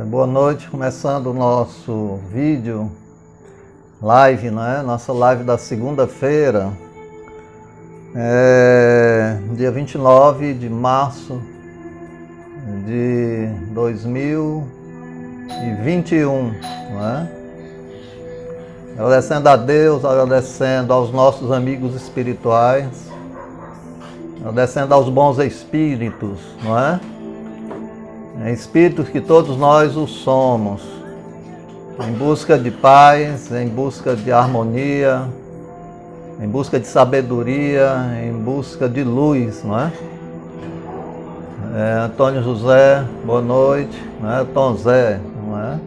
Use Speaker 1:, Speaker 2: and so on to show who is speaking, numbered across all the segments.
Speaker 1: Boa noite, começando o nosso vídeo, live, né? Nossa live da segunda-feira, dia 29 de março de 2021, né? Agradecendo a Deus, agradecendo aos nossos amigos espirituais, agradecendo aos bons espíritos, não é? Espíritos que todos nós o somos, em busca de paz, em busca de harmonia, em busca de sabedoria, em busca de luz, não é? Antônio José, boa noite, não é? Tom Zé, não é?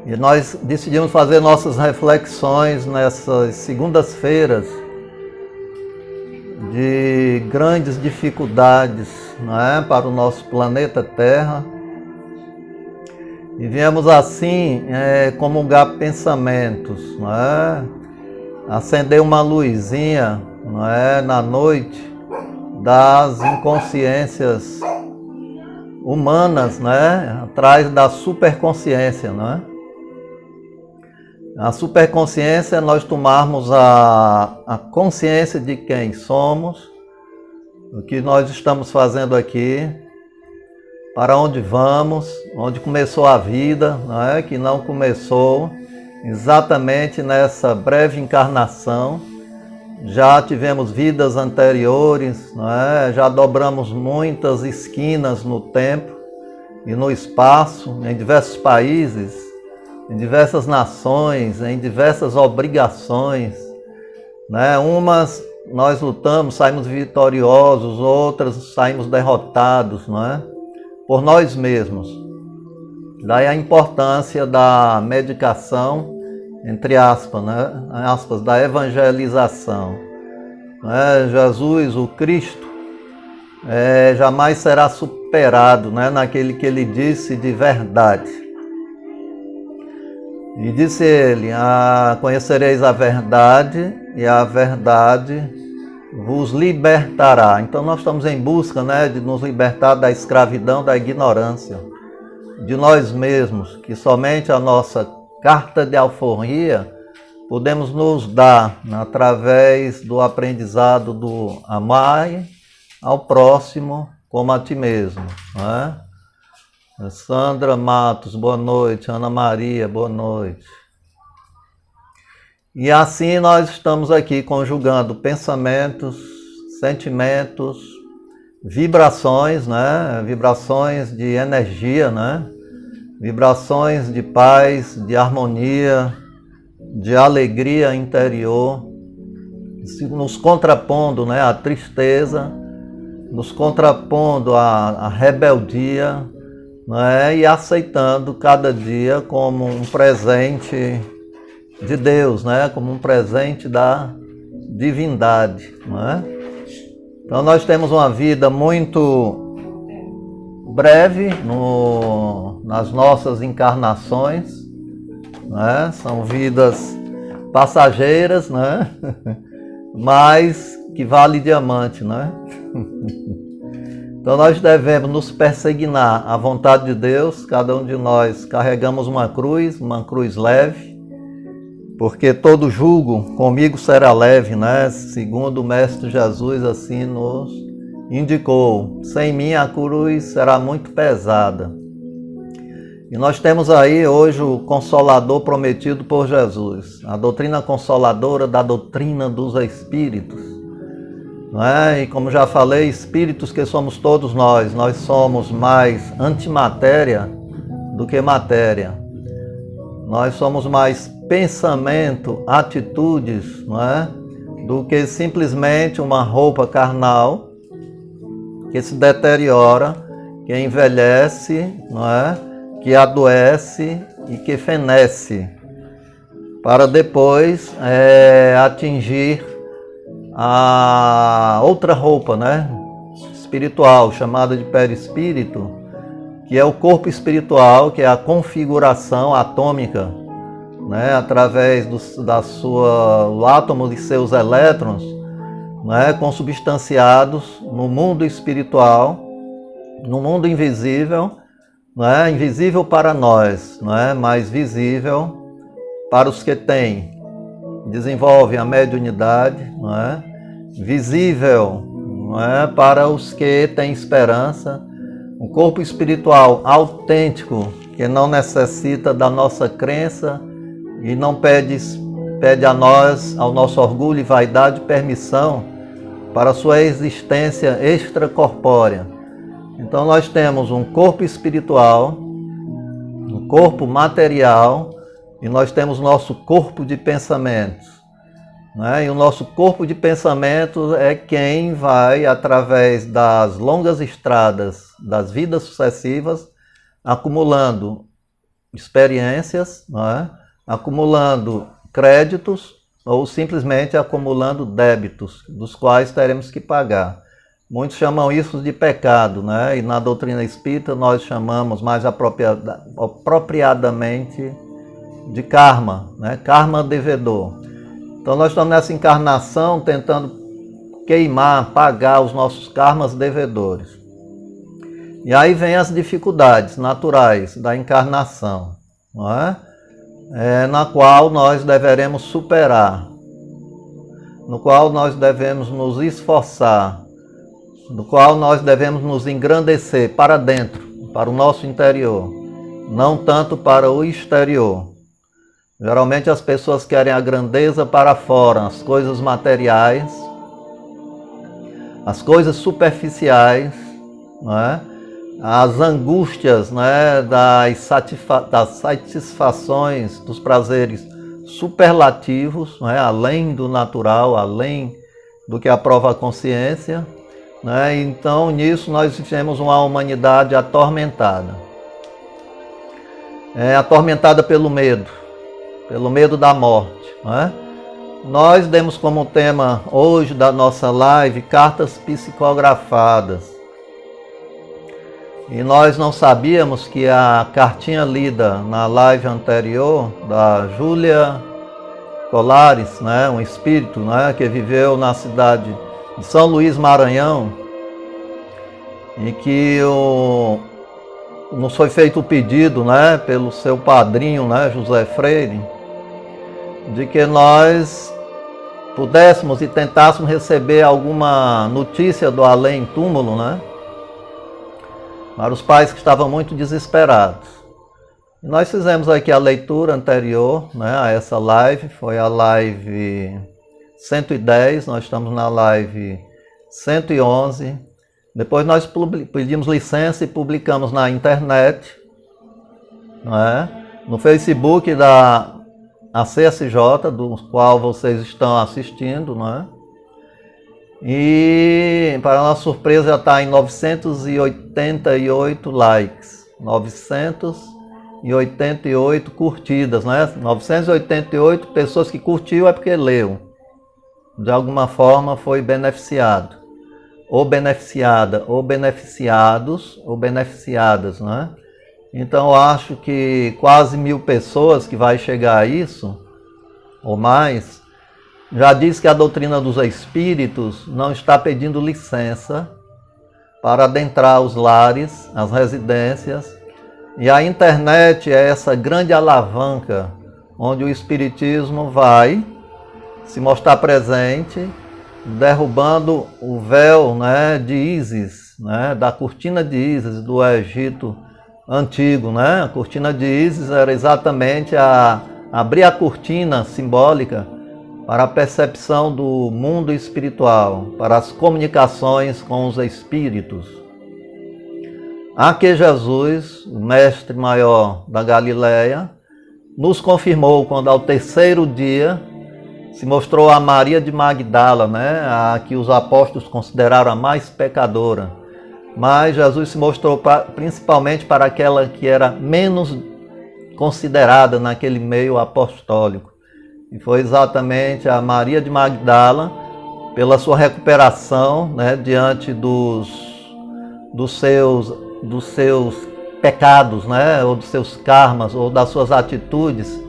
Speaker 1: E nós decidimos fazer nossas reflexões nessas segundas-feiras de grandes dificuldades, não é, para o nosso planeta Terra, e viemos assim comungar pensamentos, não é, acender uma luzinha, não é, na noite das inconsciências humanas, né, atrás da superconsciência, não é? A superconsciência é nós tomarmos a consciência de quem somos, o que nós estamos fazendo aqui, para onde vamos, onde começou a vida, não é? Que não começou exatamente nessa breve encarnação. Já tivemos vidas anteriores, não é? Já dobramos muitas esquinas no tempo e no espaço, em diversos países, em diversas nações, em diversas obrigações, né? Umas nós lutamos, saímos vitoriosos, outras saímos derrotados, não é? Por nós mesmos. Daí a importância da medicação, entre aspas, né? Aspas, da evangelização. Né? Jesus, o Cristo, jamais será superado, né? Naquele que ele disse de verdade. E disse ele, conhecereis a verdade e a verdade vos libertará. Então nós estamos em busca, né, de nos libertar da escravidão, da ignorância, de nós mesmos, que somente a nossa carta de alforria podemos nos dar através do aprendizado do amar ao próximo como a ti mesmo, não é? Sandra Matos, boa noite. Ana Maria, boa noite. E assim nós estamos aqui conjugando pensamentos, sentimentos, vibrações, né? Vibrações de energia, né? Vibrações de paz, de harmonia, de alegria interior, nos contrapondo, né, à tristeza, nos contrapondo à rebeldia, não é? E aceitando cada dia como um presente de Deus, né? Como um presente da divindade, não é? Então nós temos uma vida muito breve nas nossas encarnações, não é? São vidas passageiras, né? Mas que vale diamante, não é? Então nós devemos nos persignar à vontade de Deus. Cada um de nós carregamos uma cruz leve, porque todo jugo comigo será leve, né? Segundo o Mestre Jesus assim nos indicou. Sem mim a cruz será muito pesada. E nós temos aí hoje o Consolador prometido por Jesus, a doutrina consoladora da doutrina dos Espíritos. Não é? E como já falei, espíritos que somos todos nós somos mais antimatéria do que matéria. Nós somos mais pensamento, atitudes, não é? Do que simplesmente uma roupa carnal que se deteriora, que envelhece, não é? Que adoece e que fenece, para depois atingir a outra roupa, né, espiritual, chamada de perispírito, que é o corpo espiritual, que é a configuração atômica, né, através do átomo de seus elétrons, né, consubstanciados no mundo espiritual, no mundo invisível, não é? Invisível para nós, não é? Mas visível para os que têm, desenvolvem a mediunidade, não é? Visível, não é? Para os que têm esperança, um corpo espiritual autêntico, que não necessita da nossa crença e não pede a nós, ao nosso orgulho e vaidade, permissão para a sua existência extracorpórea. Então nós temos um corpo espiritual, um corpo material, e nós temos nosso corpo de pensamentos, né? E o nosso corpo de pensamentos é quem vai, através das longas estradas das vidas sucessivas, acumulando experiências, né? Acumulando créditos ou simplesmente acumulando débitos, dos quais teremos que pagar. Muitos chamam isso de pecado, né? E na doutrina espírita nós chamamos mais apropriadamente de karma, né? Karma devedor. Então nós estamos nessa encarnação tentando queimar, pagar os nossos karmas devedores. E aí vem as dificuldades naturais da encarnação, não é? Na qual nós deveremos superar, no qual nós devemos nos esforçar, no qual nós devemos nos engrandecer para dentro, para o nosso interior, não tanto para o exterior. Geralmente as pessoas querem a grandeza para fora, as coisas materiais, as coisas superficiais, não é? As angústias, né, das satisfações, dos prazeres superlativos, né, além do natural, além do que aprova a consciência, né? Então nisso nós vivemos uma humanidade atormentada. Atormentada pelo medo da morte, né? Nós demos como tema hoje da nossa live cartas psicografadas. E nós não sabíamos que a cartinha lida na live anterior da Júlia Colares, né, um espírito, né, que viveu na cidade de São Luís, Maranhão, e que nos foi feito o pedido, né, pelo seu padrinho, né, José Freire, de que nós pudéssemos e tentássemos receber alguma notícia do além-túmulo, né, para os pais que estavam muito desesperados. E nós fizemos aqui a leitura anterior, né, a essa live, foi a live 110, nós estamos na live 111. Depois nós pedimos licença e publicamos na internet, né, no Facebook da ACSJ, do qual vocês estão assistindo, né? E, para nossa surpresa, já está em 988 likes, 988 curtidas, né? 988 pessoas que curtiu é porque leu. De alguma forma foi beneficiado, ou beneficiada, ou beneficiados, ou beneficiadas, né? Então eu acho que quase 1000 pessoas que vai chegar a isso, ou mais. Já diz que a doutrina dos espíritos não está pedindo licença para adentrar os lares, as residências, e a internet é essa grande alavanca onde o espiritismo vai se mostrar presente, derrubando o véu, né, de Ísis, né, da cortina de Ísis do Egito antigo, né? A cortina de Ísis era exatamente abrir a cortina simbólica para a percepção do mundo espiritual, para as comunicações com os espíritos. A que Jesus, o mestre maior da Galileia, nos confirmou quando ao terceiro dia se mostrou a Maria de Magdala, né? A que os apóstolos consideraram a mais pecadora. Mas Jesus se mostrou principalmente para aquela que era menos considerada naquele meio apostólico. E foi exatamente a Maria de Magdala, pela sua recuperação, né, diante dos seus pecados, né, ou dos seus karmas, ou das suas atitudes,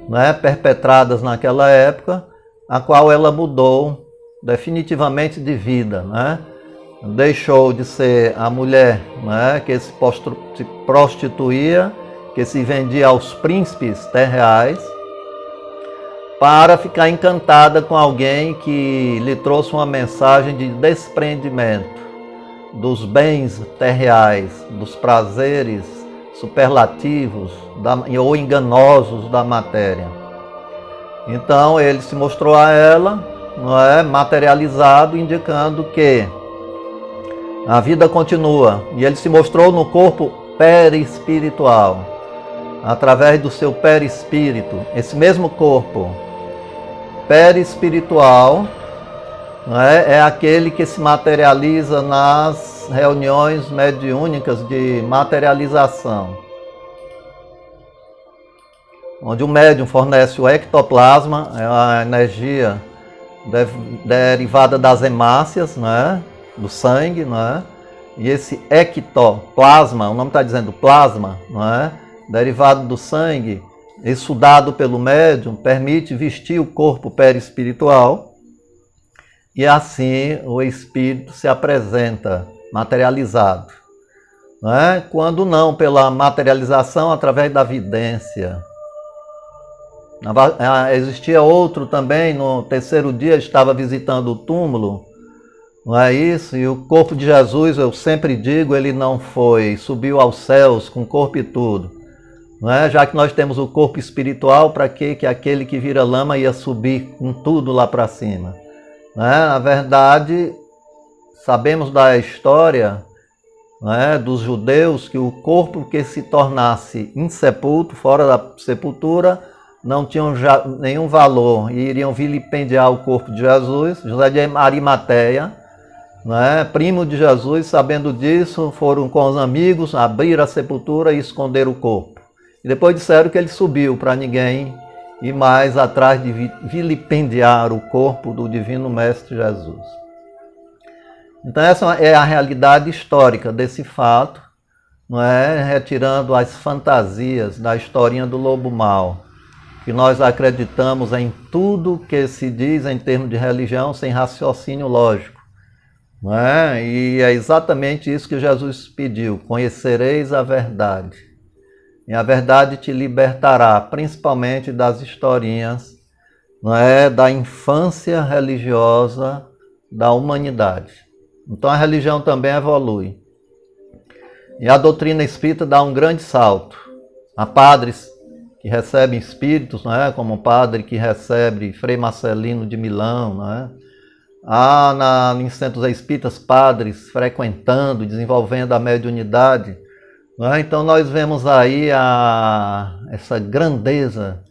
Speaker 1: né, perpetradas naquela época, a qual ela mudou definitivamente de vida, né? deixou de ser a mulher, né, que se prostituía, que se vendia aos príncipes terreais, para ficar encantada com alguém que lhe trouxe uma mensagem de desprendimento dos bens terreais, dos prazeres superlativos ou enganosos da matéria. Então ele se mostrou a ela, não é, materializado, indicando que a vida continua. E ele se mostrou no corpo perispiritual, através do seu perispírito. Esse mesmo corpo perispiritual, não é aquele que se materializa nas reuniões mediúnicas de materialização, onde o médium fornece o ectoplasma, é a energia derivada das hemácias, né, do sangue, né, e esse ectoplasma, o nome está dizendo plasma, né, derivado do sangue, exudado pelo médium, permite vestir o corpo perispiritual e assim o espírito se apresenta materializado, né? Quando não pela materialização através da vidência. Existia outro também, no terceiro dia estava visitando o túmulo, não é isso? E o corpo de Jesus, eu sempre digo, ele não subiu aos céus com corpo e tudo, não é? Já que nós temos o corpo espiritual, para que aquele que vira lama ia subir com tudo lá para cima? Não é? Na verdade, sabemos da história, não é, dos judeus, que o corpo que se tornasse insepulto, fora da sepultura, não tinham nenhum valor e iriam vilipendiar o corpo de Jesus. José de Arimateia, não é, primo de Jesus, sabendo disso, foram com os amigos abrir a sepultura e esconder o corpo. E depois disseram que ele subiu para ninguém ir mais atrás de vilipendiar o corpo do Divino Mestre Jesus. Então essa é a realidade histórica desse fato, não é? Retirando as fantasias da historinha do lobo mau, que nós acreditamos em tudo que se diz em termos de religião sem raciocínio lógico, não é? E é exatamente isso que Jesus pediu: conhecereis a verdade. E a verdade te libertará, principalmente das historinhas, não é, da infância religiosa da humanidade. Então a religião também evolui. E a doutrina espírita dá um grande salto. Há padres que recebem espíritos, não é, como o padre que recebe Frei Marcelino de Milão, não é? Há em centros espíritas padres frequentando, desenvolvendo a mediunidade. Então nós vemos aí essa grandeza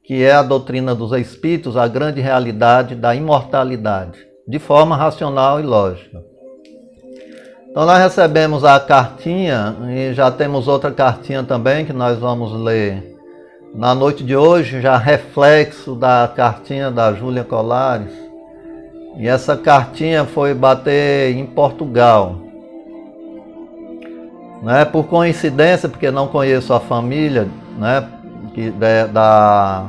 Speaker 1: que é a doutrina dos espíritos, a grande realidade da imortalidade, de forma racional e lógica. Então nós recebemos a cartinha e já temos outra cartinha também que nós vamos ler na noite de hoje, já reflexo da cartinha da Júlia Colares. E essa cartinha foi bater em Portugal. Né, por coincidência, porque não conheço a família, né, da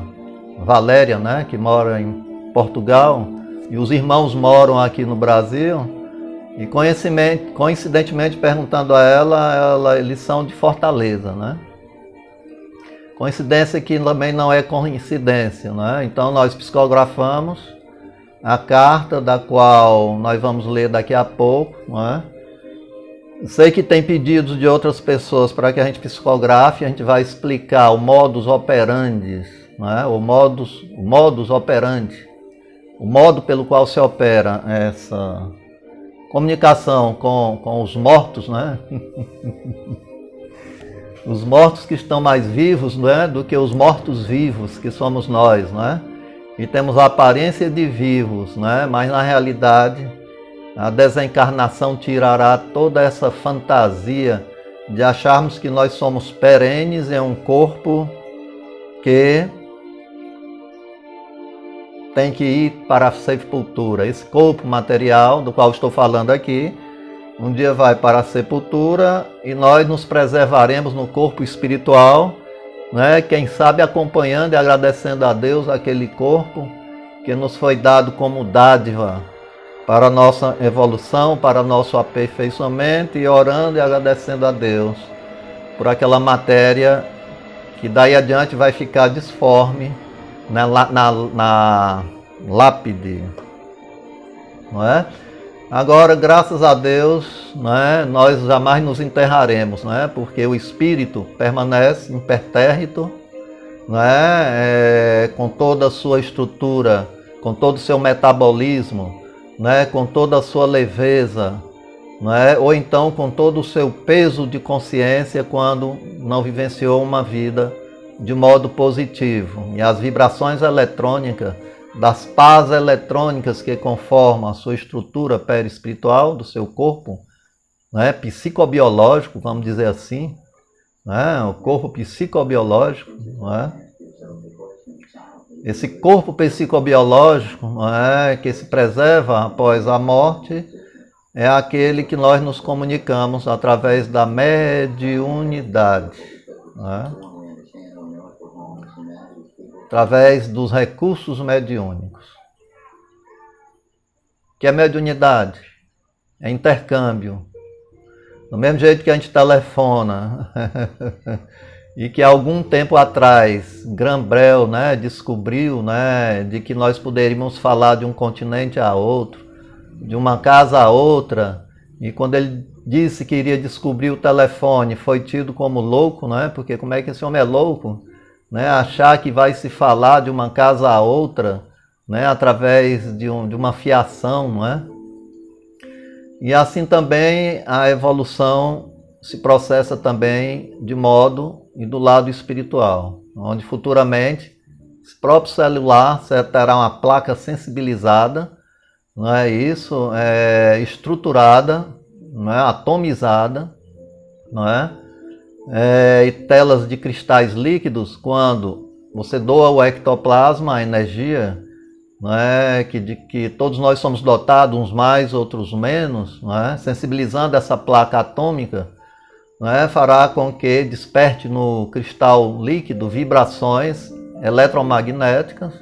Speaker 1: Valéria, né, que mora em Portugal, e os irmãos moram aqui no Brasil, e coincidentemente perguntando a ela, eles são de Fortaleza, né? Coincidência que também não é coincidência, né? Então nós psicografamos a carta, da qual nós vamos ler daqui a pouco, não é? Sei que tem pedidos de outras pessoas para que a gente psicografe, a gente vai explicar o modus operandi, né? o modus operandi, o modo pelo qual se opera essa comunicação com os mortos, né? Os mortos que estão mais vivos, né, do que os mortos-vivos, que somos nós, né? E temos a aparência de vivos, né? Mas na realidade a desencarnação tirará toda essa fantasia de acharmos que nós somos perenes em um corpo que tem que ir para a sepultura. Esse corpo material do qual estou falando aqui, um dia vai para a sepultura e nós nos preservaremos no corpo espiritual, né? Quem sabe acompanhando e agradecendo a Deus aquele corpo que nos foi dado como dádiva para a nossa evolução, para nosso aperfeiçoamento, e orando e agradecendo a Deus por aquela matéria que daí adiante vai ficar disforme na lápide, não é? Agora, graças a Deus, não é? Nós jamais nos enterraremos, não é? Porque o espírito permanece impertérrito, não é? Com toda a sua estrutura, com todo o seu metabolismo, não é? Com toda a sua leveza, não é? Ou então com todo o seu peso de consciência quando não vivenciou uma vida de modo positivo. E as vibrações eletrônicas, das pás eletrônicas que conformam a sua estrutura perispiritual do seu corpo, não é? Psicobiológico, vamos dizer assim, não é? O corpo psicobiológico, não é? Esse corpo psicobiológico, não é? Que se preserva após a morte, é aquele que nós nos comunicamos através da mediunidade, não é? Através dos recursos mediúnicos. Que é mediunidade? É intercâmbio. Do mesmo jeito que a gente telefona e que há algum tempo atrás Graham-Bell, né, descobriu, né, de que nós poderíamos falar de um continente a outro, de uma casa a outra, e quando ele disse que iria descobrir o telefone, foi tido como louco, né, porque como é que esse homem é louco, né, achar que vai se falar de uma casa a outra, né, através de uma fiação, não é? E assim também a evolução se processa também de modo e do lado espiritual, onde futuramente esse próprio celular terá uma placa sensibilizada, não é isso, estruturada, não é, atomizada, não é? E telas de cristais líquidos, quando você doa o ectoplasma, a energia, não é? Que todos nós somos dotados, uns mais, outros menos, não é? Sensibilizando essa placa atômica, não é? Fará com que desperte no cristal líquido vibrações eletromagnéticas,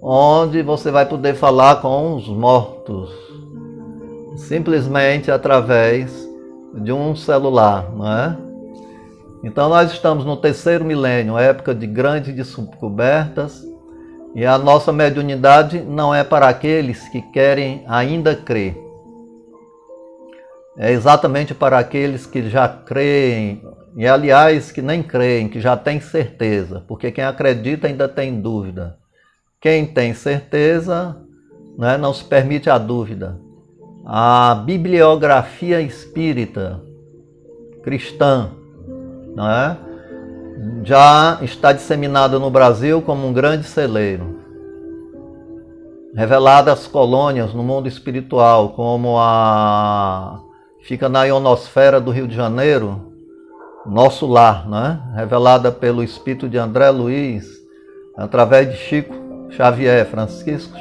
Speaker 1: onde você vai poder falar com os mortos, simplesmente através de um celular, não é? Então nós estamos no terceiro milênio, época de grandes descobertas, e a nossa mediunidade não é para aqueles que querem ainda crer. É exatamente para aqueles que já creem, e aliás que nem creem, que já têm certeza, porque quem acredita ainda tem dúvida. Quem tem certeza, né, não se permite a dúvida. A bibliografia espírita cristã, não é? Já está disseminada no Brasil como um grande celeiro. Revelada às colônias no mundo espiritual, como fica na ionosfera do Rio de Janeiro, nosso lar, né? Revelada pelo espírito de André Luiz, através de Chico Xavier, Francisco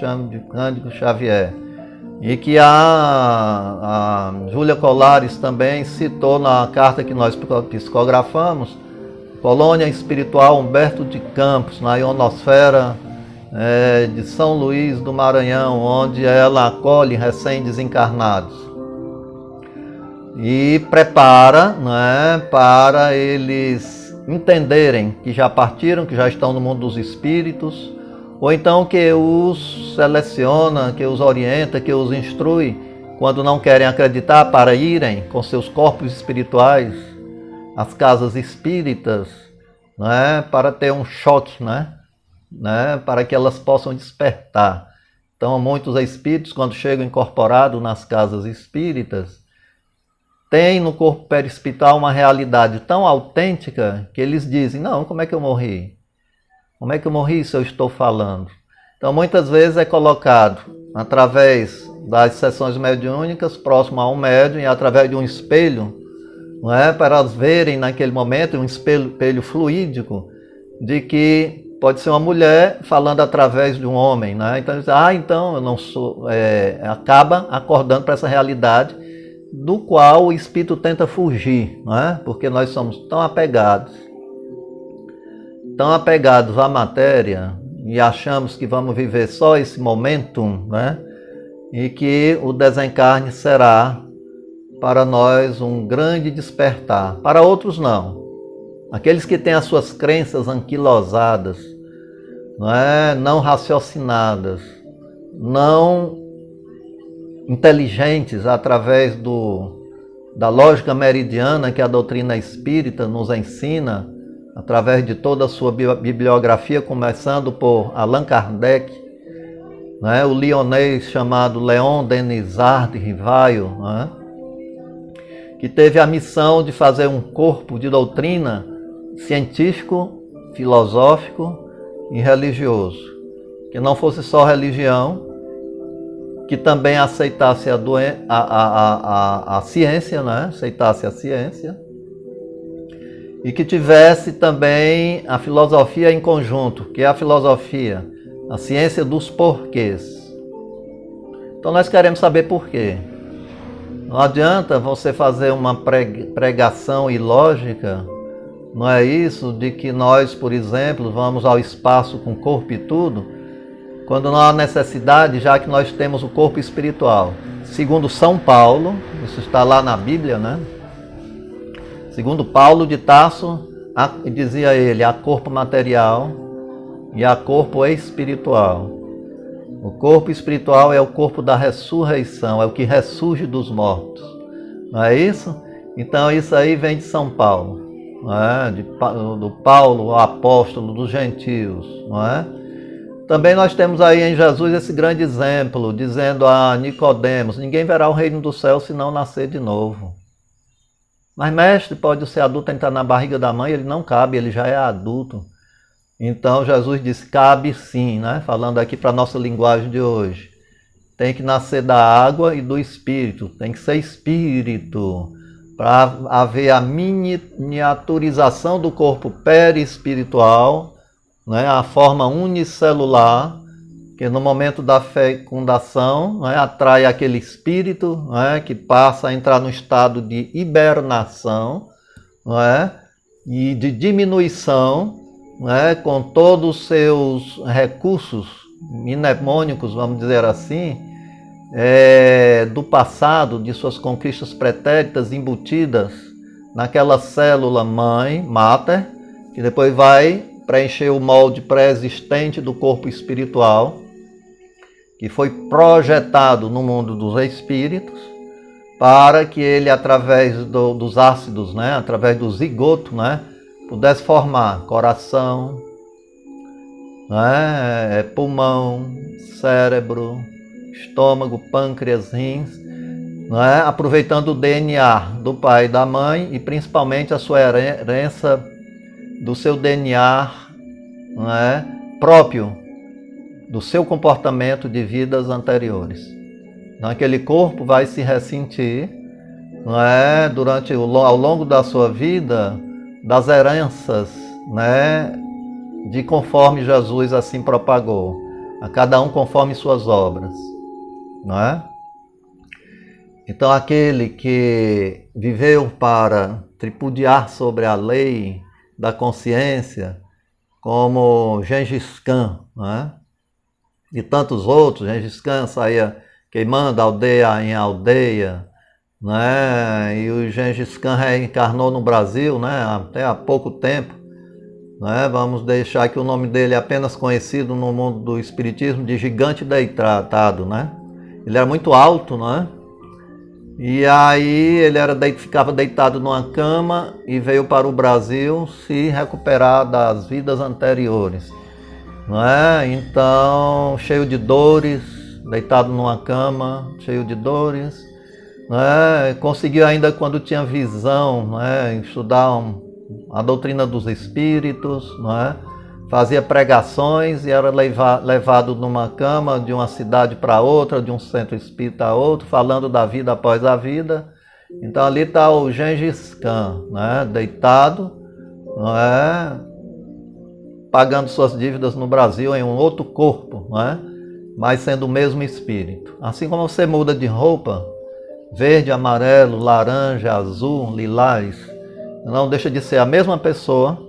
Speaker 1: Cândido Xavier. E que a Júlia Colares também citou na carta que nós psicografamos, Colônia Espiritual Humberto de Campos, na ionosfera de São Luís do Maranhão, onde ela acolhe recém-desencarnados. E prepara, né, para eles entenderem que já partiram, que já estão no mundo dos espíritos, ou então que os seleciona, que os orienta, que os instrui, quando não querem acreditar, para irem com seus corpos espirituais às casas espíritas, né, para ter um choque, né, para que elas possam despertar. Então, muitos espíritos, quando chegam incorporados nas casas espíritas, têm no corpo perispiritual uma realidade tão autêntica que eles dizem: não, como é que eu morri? Como é que eu morri se eu estou falando? Então, muitas vezes é colocado através das sessões mediúnicas, próximo a um médium, e através de um espelho, não é? Para elas verem naquele momento, um espelho fluídico, de que pode ser uma mulher falando através de um homem, né? Então, então eu não sou... acaba acordando para essa realidade do qual o espírito tenta fugir, não é? Porque nós somos tão apegados à matéria, e achamos que vamos viver só esse momento, né? e que o desencarne será para nós um grande despertar. Para outros não. Aqueles que têm as suas crenças anquilosadas, não raciocinadas, não inteligentes através da lógica meridiana que a doutrina espírita nos ensina, através de toda a sua bibliografia, começando por Allan Kardec, o lionês chamado Leon Denisard Rivaio, que teve a missão de fazer um corpo de doutrina científico, filosófico e religioso, que não fosse só religião, que também aceitasse a ciência, aceitasse a ciência, e que tivesse também a filosofia em conjunto, que é a filosofia, a ciência dos porquês. Então nós queremos saber por quê. Não adianta você fazer uma pregação ilógica, não é isso, de que nós, por exemplo, vamos ao espaço com corpo e tudo, quando não há necessidade, já que nós temos o corpo espiritual. Segundo São Paulo, isso está lá na Bíblia, Segundo Paulo de Tarso, dizia ele, há corpo material e há corpo espiritual. O corpo espiritual é o corpo da ressurreição, é o que ressurge dos mortos. Não é isso? Então isso aí vem de São Paulo, do Paulo, o apóstolo dos gentios, Também nós temos aí em Jesus esse grande exemplo, dizendo a Nicodemos, ninguém verá o reino do céu se não nascer de novo. Mas mestre, pode ser adulto entrar na barriga da mãe? Ele não cabe, ele já é adulto. Então Jesus disse, cabe sim, falando aqui para a nossa linguagem de hoje. Tem que nascer da água e do espírito, tem que ser espírito, para haver a miniaturização do corpo perispiritual, a forma unicelular, que no momento da fecundação atrai aquele espírito que passa a entrar no estado de hibernação e de diminuição, com todos os seus recursos mnemônicos, vamos dizer assim, do passado, de suas conquistas pretéritas embutidas naquela célula mãe, mater, que depois vai preencher o molde pré-existente do corpo espiritual, que foi projetado no mundo dos espíritos, para que ele, através dos ácidos, através do zigoto, pudesse formar coração, pulmão, cérebro, estômago, pâncreas, rins, aproveitando o DNA do pai e da mãe e principalmente a sua herança do seu DNA próprio, do seu comportamento de vidas anteriores. Então, aquele corpo vai se ressentir ao longo da sua vida das heranças de conforme Jesus assim propagou, a cada um conforme suas obras. Então aquele que viveu para tripudiar sobre a lei da consciência, como Gengis Khan, e tantos outros. Gengis Khan saía queimando aldeia em aldeia, e o Gengis Khan reencarnou no Brasil até há pouco tempo. Vamos deixar que o nome dele é apenas conhecido no mundo do espiritismo de gigante deitado. Ele era muito alto, e aí ele ficava deitado numa cama e veio para o Brasil se recuperar das vidas anteriores. Então, cheio de dores, deitado numa cama, cheio de dores. Conseguiu ainda, quando tinha visão, estudar a doutrina dos espíritos, fazia pregações e era levado numa cama de uma cidade para outra, de um centro espírita a outro, falando da vida após a vida. Então ali está o Gengis Khan, deitado, pagando suas dívidas no Brasil em um outro corpo, mas sendo o mesmo espírito. Assim como você muda de roupa, verde, amarelo, laranja, azul, lilás, não deixa de ser a mesma pessoa.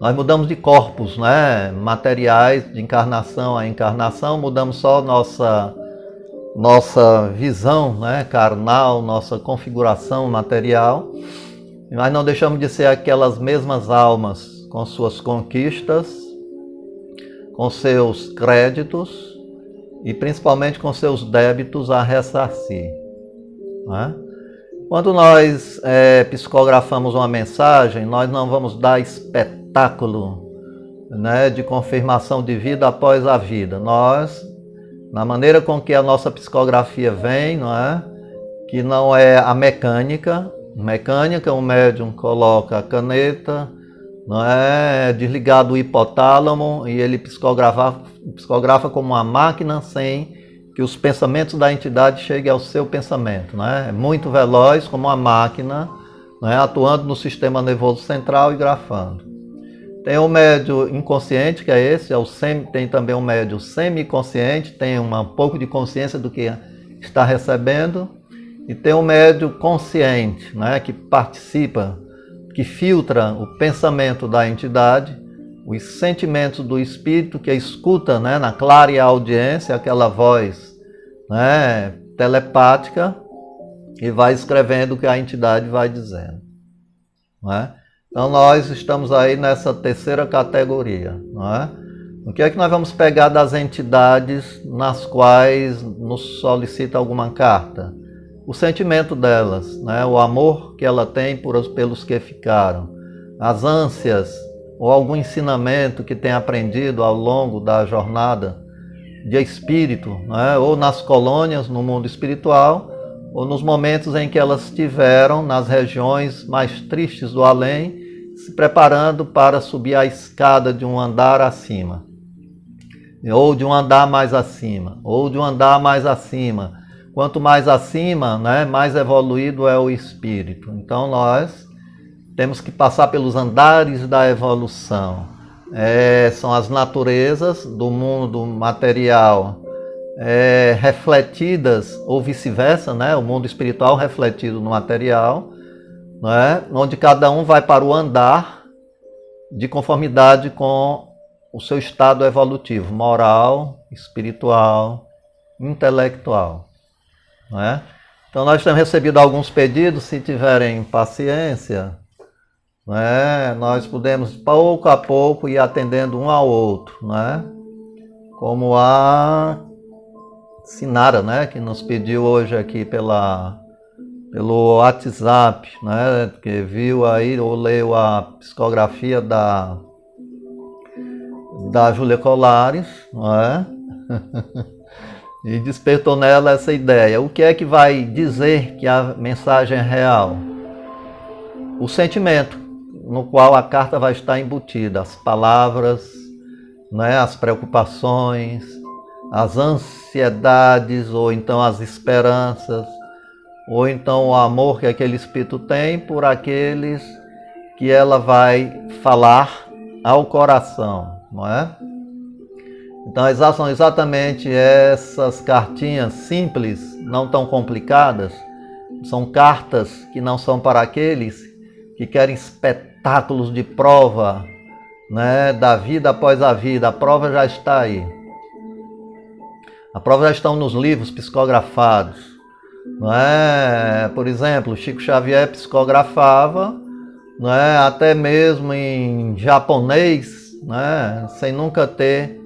Speaker 1: Nós mudamos de corpos, materiais, de encarnação a encarnação, mudamos só nossa visão, né, carnal, nossa configuração material, mas não deixamos de ser aquelas mesmas almas com suas conquistas, com seus créditos e principalmente com seus débitos a ressarcir, né? Quando nós psicografamos uma mensagem, nós não vamos dar espetáculo, né, de confirmação de vida após a vida. Nós, na maneira com que a nossa psicografia vem, não é? Que não é a mecânica, o médium coloca a caneta, não é, desligado o hipotálamo e ele psicografa como uma máquina sem que os pensamentos da entidade cheguem ao seu pensamento, né? É muito veloz como uma máquina, né, atuando no sistema nervoso central e grafando. Tem o médio inconsciente, que é esse, tem também o médio semiconsciente, tem um pouco de consciência do que está recebendo, e tem o médio consciente, né, que participa, que filtra o pensamento da entidade, os sentimentos do espírito, que escuta, né, na clara audiência, aquela voz, né, telepática, e vai escrevendo o que a entidade vai dizendo, né? Então nós estamos aí nessa terceira categoria, não é? O que é que nós vamos pegar das entidades nas quais nos solicita alguma carta? O sentimento delas, né? O amor que ela tem pelos que ficaram, as ânsias ou algum ensinamento que tem aprendido ao longo da jornada de espírito, né? Ou nas colônias, no mundo espiritual, ou nos momentos em que elas estiveram nas regiões mais tristes do além, se preparando para subir a escada de um andar acima, ou de um andar mais acima, ou de um andar mais acima. Quanto mais acima, né, mais evoluído é o espírito. Então nós temos que passar pelos andares da evolução. São as naturezas do mundo material refletidas, ou vice-versa, né? O mundo espiritual refletido no material, né? Onde cada um vai para o andar de conformidade com o seu estado evolutivo, moral, espiritual, intelectual, né? Então nós temos recebido alguns pedidos, se tiverem paciência, né? Nós podemos pouco a pouco ir atendendo um ao outro, né? Como a Sinara, né, que nos pediu hoje aqui pelo WhatsApp, né, que viu aí ou leu a psicografia da Júlia Colares, não é? E despertou nela essa ideia. O que é que vai dizer que a mensagem é real? O sentimento no qual a carta vai estar embutida, as palavras, né, as preocupações, as ansiedades, ou então as esperanças, ou então o amor que aquele espírito tem por aqueles que ela vai falar ao coração, não é? Então são exatamente essas cartinhas simples, não tão complicadas, são cartas que não são para aqueles que querem espetáculos de prova, né, da vida após a vida. A prova já está aí. A prova já estão nos livros psicografados, não é? Por exemplo, Chico Xavier psicografava, não é? Até mesmo em japonês, né? Sem nunca ter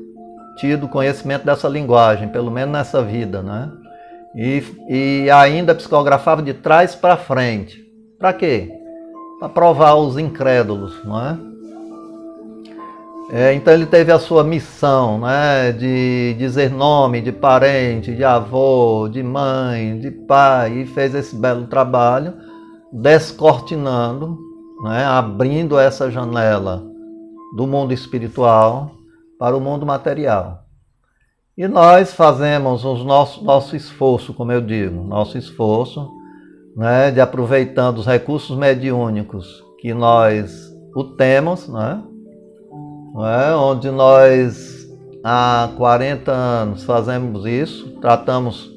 Speaker 1: tido conhecimento dessa linguagem, pelo menos nessa vida, né? E ainda psicografava de trás para frente. Para quê? Para provar os incrédulos, não é? Então ele teve a sua missão, né, de dizer nome de parente, de avô, de mãe, de pai, e fez esse belo trabalho, descortinando, né, abrindo essa janela do mundo espiritual para o mundo material. E nós fazemos o nosso esforço, como eu digo, nosso esforço, né, de aproveitando os recursos mediúnicos que nós temos, né? Onde nós há 40 anos fazemos isso, tratamos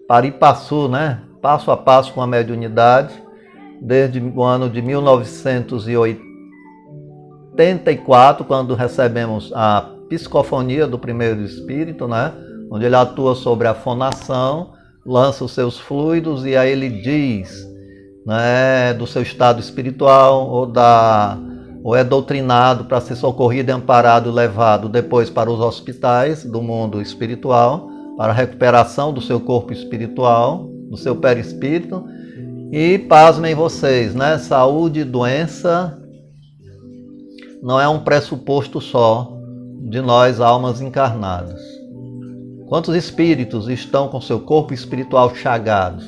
Speaker 1: pari passu, né? Passo a passo com a mediunidade, desde o ano de 1984, quando recebemos a psicofonia do primeiro espírito, né? onde ele atua sobre a fonação, lança os seus fluidos e aí ele diz, né, do seu estado espiritual ou é doutrinado para ser socorrido, amparado e levado depois para os hospitais do mundo espiritual, para a recuperação do seu corpo espiritual, do seu perispírito. E pasmem vocês, né? Saúde e doença não é um pressuposto só de nós, almas encarnadas. Quantos espíritos estão com seu corpo espiritual chagados,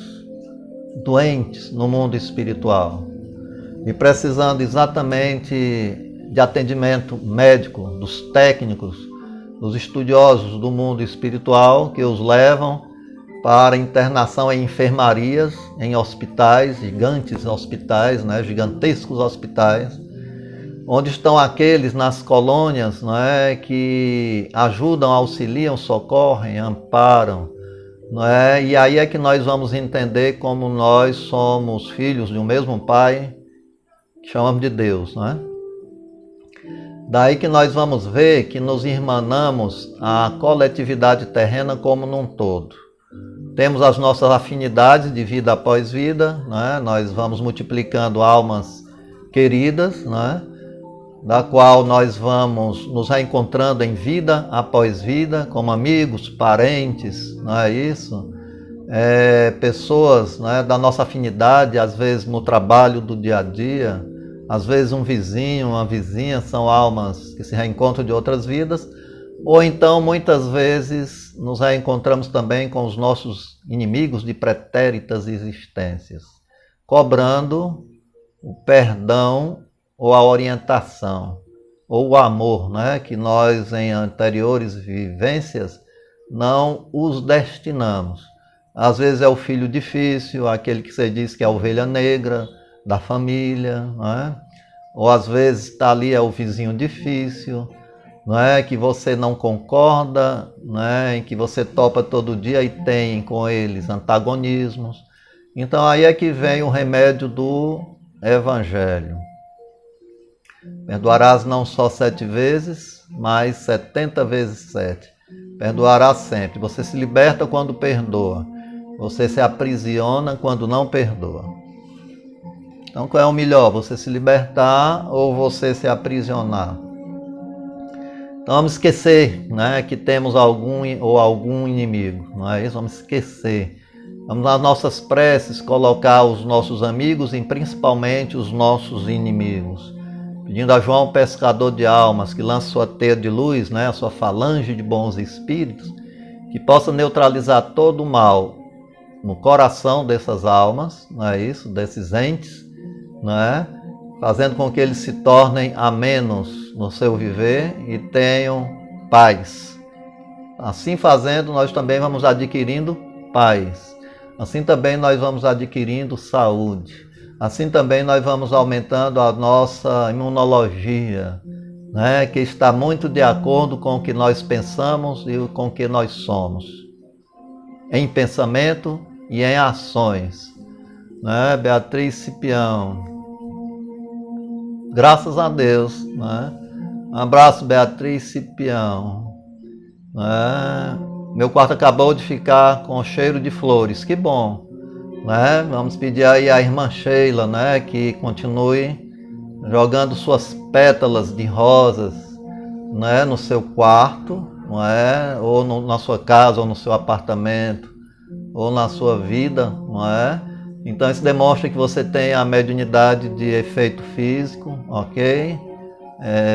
Speaker 1: doentes no mundo espiritual e precisando exatamente de atendimento médico dos técnicos, dos estudiosos do mundo espiritual que os levam para internação em enfermarias, em hospitais, gigantes hospitais, né, gigantescos hospitais, onde estão aqueles nas colônias, né, que ajudam, auxiliam, socorrem, amparam. Não é? E aí é que nós vamos entender como nós somos filhos de um mesmo Pai, que chamamos de Deus. Não é? Daí que nós vamos ver que nos irmanamos à coletividade terrena como num todo. Temos as nossas afinidades de vida após vida, né? Nós vamos multiplicando almas queridas, né? Da qual nós vamos nos reencontrando em vida após vida, como amigos, parentes, não é isso? Pessoas, né, da nossa afinidade, às vezes no trabalho do dia a dia, às vezes um vizinho, uma vizinha, são almas que se reencontram de outras vidas, ou então muitas vezes nos reencontramos também com os nossos inimigos de pretéritas existências, cobrando o perdão ou a orientação, ou o amor, né, que nós em anteriores vivências não os destinamos. Às vezes é o filho difícil, aquele que você diz que é a ovelha negra da família, né? Ou às vezes está ali é o vizinho difícil, não é, que você não concorda, né, em que você topa todo dia e tem com eles antagonismos. Então aí é que vem o remédio do Evangelho. Perdoarás não só 7 vezes, mas 70 vezes 7. Perdoarás sempre. Você se liberta quando perdoa. Você se aprisiona quando não perdoa. Então qual é o melhor? Você se libertar ou você se aprisionar? Então vamos esquecer, né, que temos algum inimigo. Não é isso? Vamos esquecer. Vamos nas nossas preces colocar os nossos amigos e principalmente os nossos inimigos. Pedindo a João, pescador de almas, que lance sua teia de luz, né, a sua falange de bons espíritos, que possa neutralizar todo o mal no coração dessas almas, não é isso? Desses entes, não é? Fazendo com que eles se tornem amenos no seu viver e tenham paz. Assim fazendo, nós também vamos adquirindo paz. Assim também nós vamos adquirindo saúde. Assim também nós vamos aumentando a nossa imunologia, né, que está muito de acordo com o que nós pensamos e com o que nós somos, em pensamento e em ações. Né? Beatriz Cipião, graças a Deus. Né? Um abraço, Beatriz Cipião. Né? Meu quarto acabou de ficar com cheiro de flores, que bom. Né? Vamos pedir aí à irmã Sheila, né, que continue jogando suas pétalas de rosas, né, no seu quarto, não é? Ou na sua casa, ou no seu apartamento, ou na sua vida, não é? Então isso demonstra que você tem a mediunidade de efeito físico, ok?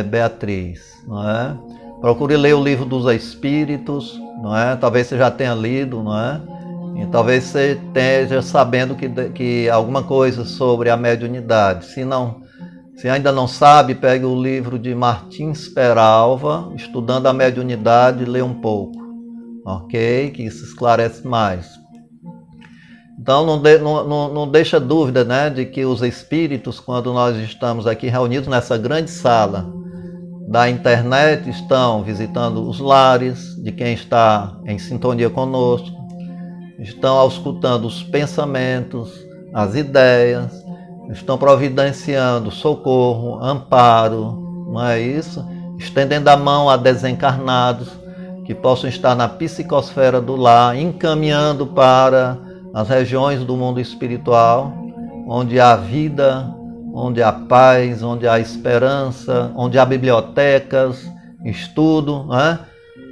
Speaker 1: Beatriz, não é? Procure ler o livro dos Espíritos, não é? Talvez você já tenha lido, não é? E talvez você esteja sabendo que alguma coisa sobre a mediunidade. Se ainda não sabe, pegue o livro de Martins Peralva, Estudando a Mediunidade, e lê um pouco, ok? Que isso esclarece mais. Então não deixa dúvida, né, de que os espíritos, quando nós estamos aqui reunidos nessa grande sala da internet, estão visitando os lares de quem está em sintonia conosco, estão auscultando os pensamentos, as ideias, estão providenciando socorro, amparo, não é isso? Estendendo a mão a desencarnados que possam estar na psicosfera do lar, encaminhando para as regiões do mundo espiritual, onde há vida, onde há paz, onde há esperança, onde há bibliotecas, estudo, né?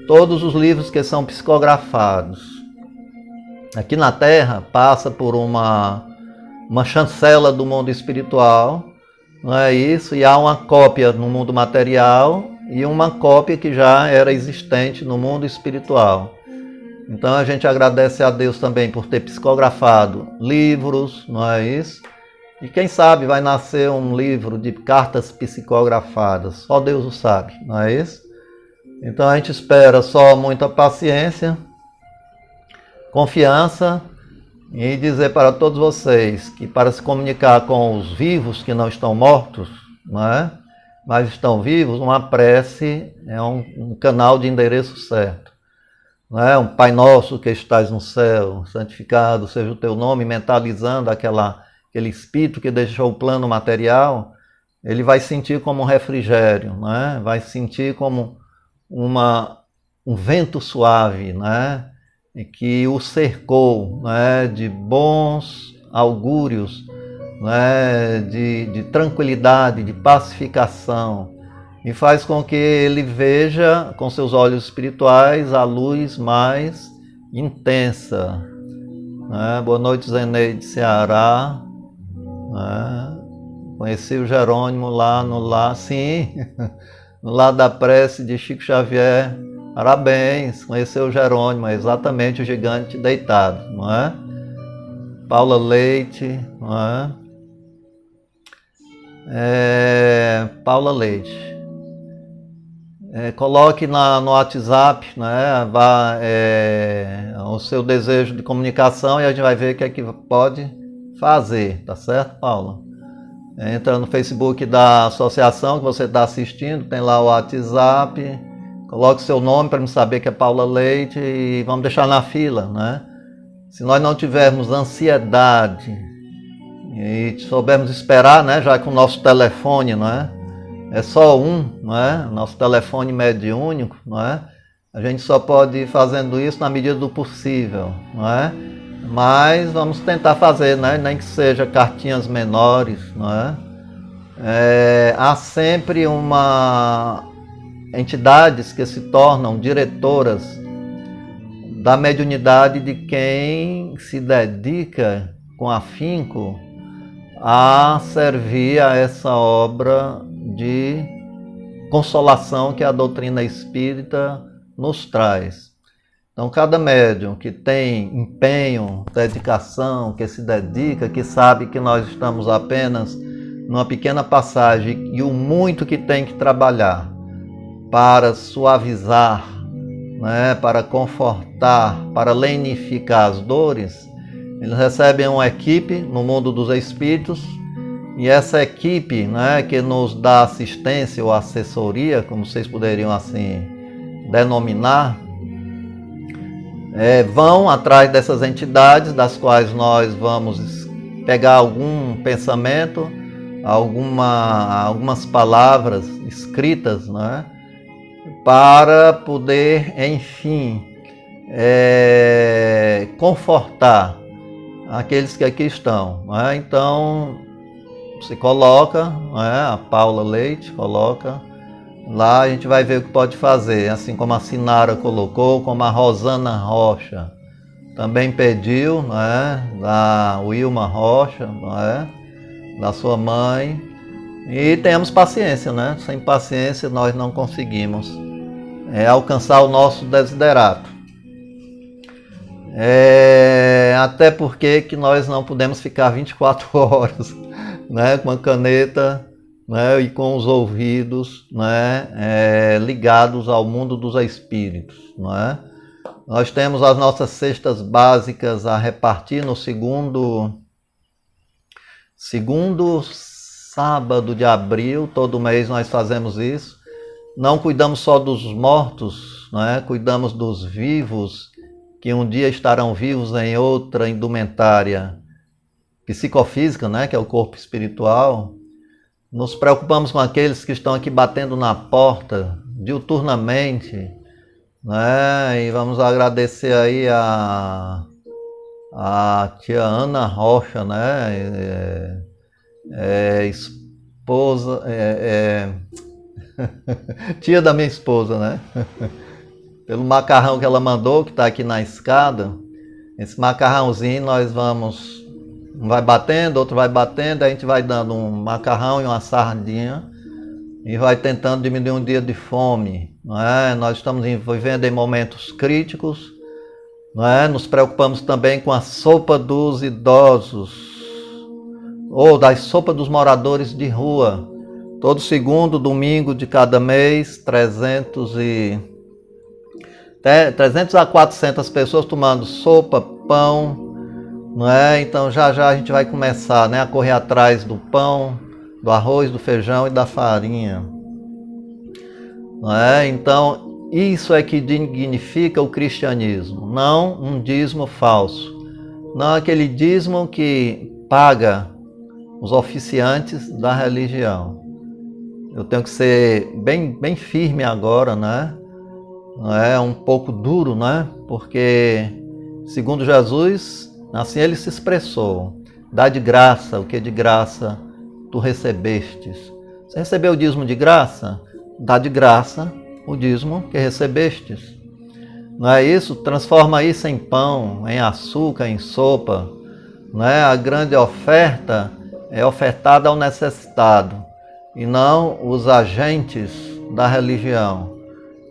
Speaker 1: Todos os livros que são psicografados. Aqui na Terra passa por uma chancela do mundo espiritual, não é isso? E há uma cópia no mundo material e uma cópia que já era existente no mundo espiritual. Então a gente agradece a Deus também por ter psicografado livros, não é isso? E quem sabe vai nascer um livro de cartas psicografadas, só Deus o sabe, não é isso? Então a gente espera só muita paciência, confiança e dizer para todos vocês que para se comunicar com os vivos que não estão mortos, não é? Mas estão vivos, uma prece é um canal de endereço certo. Não é? Um Pai Nosso que estás no céu, santificado seja o teu nome, mentalizando aquele espírito que deixou o plano material, ele vai sentir como um refrigério, não é? Vai sentir como um vento suave, né? Que o cercou, né? De bons augúrios, né? De tranquilidade, de pacificação, e faz com que ele veja com seus olhos espirituais a luz mais intensa. Né? Boa noite, Zeneide Ceará. Né? Conheci o Jerônimo lá no lar, sim, no lar da prece de Chico Xavier. Parabéns, conheceu o Jerônimo, é exatamente o gigante deitado, não é? Paula Leite, não é? Paula Leite. Coloque no WhatsApp, né, o seu desejo de comunicação e a gente vai ver o que é que pode fazer, tá certo, Paula? Entra no Facebook da associação que você está assistindo, tem lá o WhatsApp, coloque seu nome para me saber que é Paula Leite e vamos deixar na fila, né? Se nós não tivermos ansiedade e soubermos esperar, né, já que o nosso telefone, não é só não é? Nosso telefone mediúnico, não é? A gente só pode ir fazendo isso na medida do possível, não é? Mas vamos tentar fazer, né? Nem que seja cartinhas menores, não é? Há sempre entidades que se tornam diretoras da mediunidade de quem se dedica com afinco a servir a essa obra de consolação que a doutrina espírita nos traz. Então, cada médium que tem empenho, dedicação, que se dedica, que sabe que nós estamos apenas numa pequena passagem e o muito que tem que trabalhar para suavizar, né, para confortar, para lenificar as dores, eles recebem uma equipe no mundo dos espíritos. E essa equipe, né, que nos dá assistência ou assessoria, como vocês poderiam assim denominar, vão atrás dessas entidades, das quais nós vamos pegar algum pensamento, algumas palavras escritas, né, para poder, enfim, confortar aqueles que aqui estão. Né? Então, se coloca, a Paula Leite coloca lá, a gente vai ver o que pode fazer, assim como a Sinara colocou, como a Rosana Rocha também pediu, da Wilma Rocha, da sua mãe, e tenhamos paciência, sem paciência nós não conseguimos alcançar o nosso desiderato. Até porque que nós não podemos ficar 24 horas com a caneta, e com os ouvidos ligados ao mundo dos espíritos. Nós temos as nossas cestas básicas a repartir no segundo sábado de abril. Todo mês nós fazemos isso. Não cuidamos só dos mortos, cuidamos dos vivos, que um dia estarão vivos em outra indumentária psicofísica, que é o corpo espiritual. Nos preocupamos com aqueles que estão aqui batendo na porta diuturnamente, né? E vamos agradecer aí a tia Ana Rocha, né? Esposa, tia da minha esposa, né? Pelo macarrão que ela mandou, que está aqui na escada. Esse macarrãozinho nós vamos, um vai batendo, outro vai batendo, a gente vai dando um macarrão e uma sardinha e vai tentando diminuir um dia de fome, não é? Nós estamos vivendo em momentos críticos, não é? Nos preocupamos também com a sopa dos idosos ou da sopa dos moradores de rua. Todo segundo domingo de cada mês, 300 a 400 pessoas tomando sopa, pão, não é? Então já a gente vai começar, né, a correr atrás do pão, do arroz, do feijão e da farinha, não é? Então isso é que dignifica o cristianismo, não um dízimo falso, não aquele dízimo que paga os oficiantes da religião. Eu tenho que ser bem firme agora, né? É um pouco duro, né? Porque, segundo Jesus, assim ele se expressou: dá de graça o que de graça tu recebestes. Você recebeu o dízimo de graça? Dá de graça o dízimo que recebestes. Não é isso? Transforma isso em pão, em açúcar, em sopa. Não é? A grande oferta é ofertada ao necessitado, e não os agentes da religião,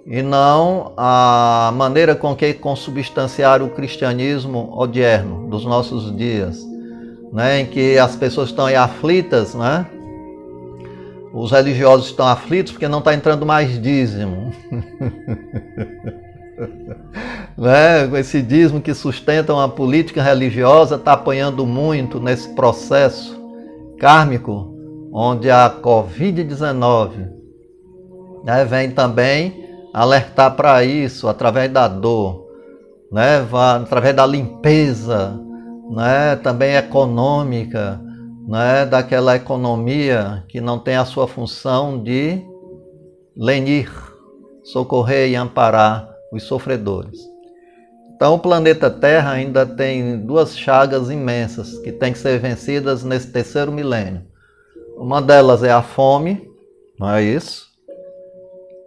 Speaker 1: e não a maneira com que consubstanciar o cristianismo odierno dos nossos dias, né, em que as pessoas estão aí aflitas, né? Os religiosos estão aflitos porque não está entrando mais dízimo. Né? Esse dízimo que sustenta uma política religiosa está apanhando muito nesse processo kármico, onde a Covid-19, né, vem também alertar para isso, através da dor, né, através da limpeza, né, também econômica, né, daquela economia que não tem a sua função de lenir, socorrer e amparar os sofredores. Então o planeta Terra ainda tem duas chagas imensas que têm que ser vencidas nesse terceiro milênio. Uma delas é a fome, não é isso?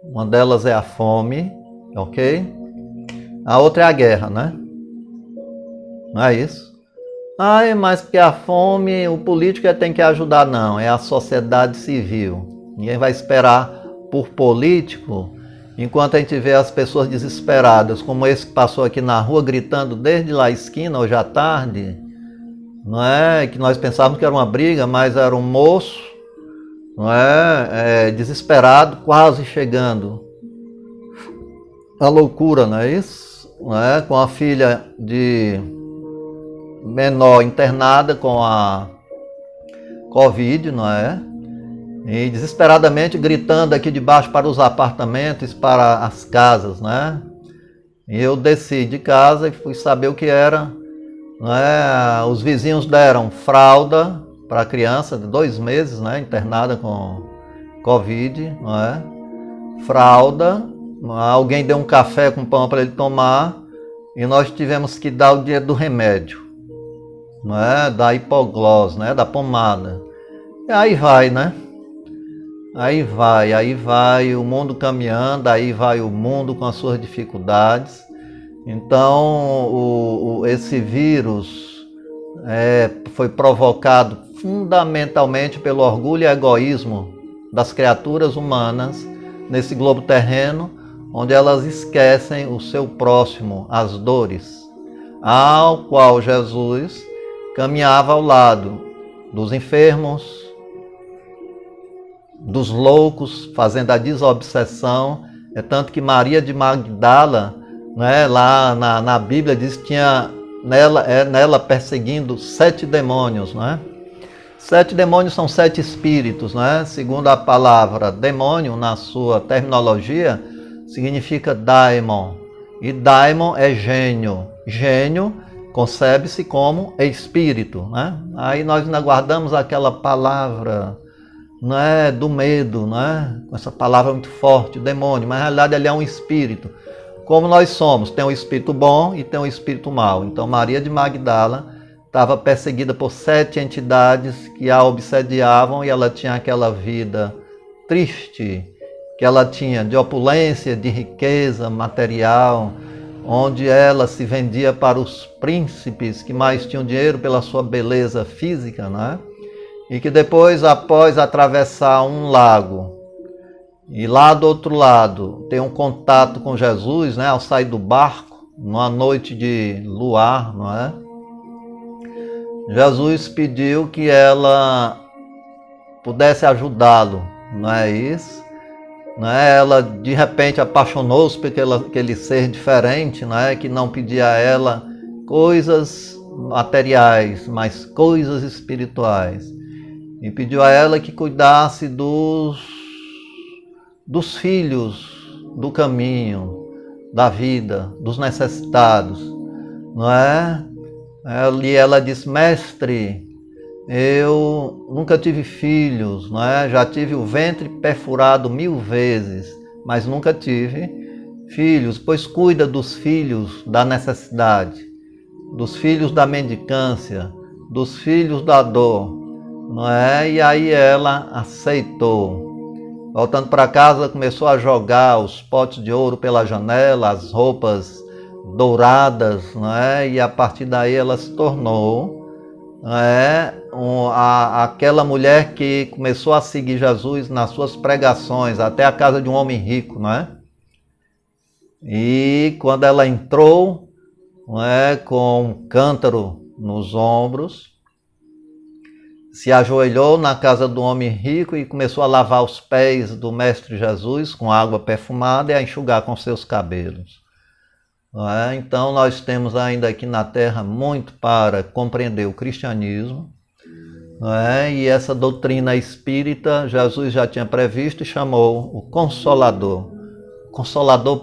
Speaker 1: Uma delas é a fome, ok? A outra é a guerra, né? Não é isso? Mas porque a fome, o político tem que ajudar. Não, é a sociedade civil. Ninguém vai esperar por político enquanto a gente vê as pessoas desesperadas, como esse que passou aqui na rua gritando desde lá a esquina, hoje à tarde, não é? Que nós pensávamos que era uma briga, mas era um moço, não é? Desesperado, quase chegando à loucura, não é isso? Não é? Com a filha de menor internada com a Covid, não é? E desesperadamente gritando aqui de baixo para os apartamentos, para as casas, né? E eu desci de casa e fui saber o que era, né? Os vizinhos deram fralda para a criança de 2 meses, né? Internada com Covid, não é? Fralda, alguém deu um café com pão para ele tomar e nós tivemos que dar o dinheiro do remédio, não é? Da hipoglose, né? Da pomada. E aí vai, né? Aí vai o mundo caminhando, aí vai o mundo com as suas dificuldades. Então, esse vírus foi provocado fundamentalmente pelo orgulho e egoísmo das criaturas humanas nesse globo terreno, onde elas esquecem o seu próximo, as dores, ao qual Jesus caminhava ao lado dos enfermos, dos loucos, fazendo a desobsessão. É tanto que Maria de Magdala, né, lá na Bíblia diz que tinha nela perseguindo 7 demônios, né? 7 demônios são 7 espíritos, né? Segundo a palavra demônio, na sua terminologia, significa daimon. E daimon é gênio. Gênio concebe-se como espírito, né? Aí nós ainda guardamos aquela palavra, não é, do medo, não é? Com essa palavra muito forte, demônio, mas na realidade ele é um espírito. como nós somos, tem um espírito bom e tem um espírito mau. Então Maria de Magdala estava perseguida por 7 entidades que a obsediavam e ela tinha aquela vida triste que ela tinha de opulência, de riqueza material, onde ela se vendia para os príncipes que mais tinham dinheiro pela sua beleza física, né? E que depois, após atravessar um lago, e lá do outro lado tem um contato com Jesus, né? Ao sair do barco, numa noite de luar, não é? Jesus pediu que ela pudesse ajudá-lo, não é isso? Não é? Ela de repente apaixonou-se por aquele ser diferente, não é? Que não pedia a ela coisas materiais, mas coisas espirituais. E pediu a ela que cuidasse dos filhos do caminho, da vida, dos necessitados, não é? E ela disse: mestre, eu nunca tive filhos, não é? Já tive o ventre perfurado 1000 vezes, mas nunca tive filhos, pois cuida dos filhos da necessidade, dos filhos da mendicância, dos filhos da dor, não é? E aí ela aceitou. Voltando para casa, começou a jogar os potes de ouro pela janela, as roupas douradas, não é? E a partir daí ela se tornou, não é? Aquela mulher que começou a seguir Jesus nas suas pregações, até a casa de um homem rico, não é? E quando ela entrou, não é, com um cântaro nos ombros, se ajoelhou na casa do homem rico e começou a lavar os pés do Mestre Jesus com água perfumada e a enxugar com seus cabelos. Não é? Então nós temos ainda aqui na Terra muito para compreender o cristianismo, não é? E essa doutrina espírita Jesus já tinha previsto e chamou o Consolador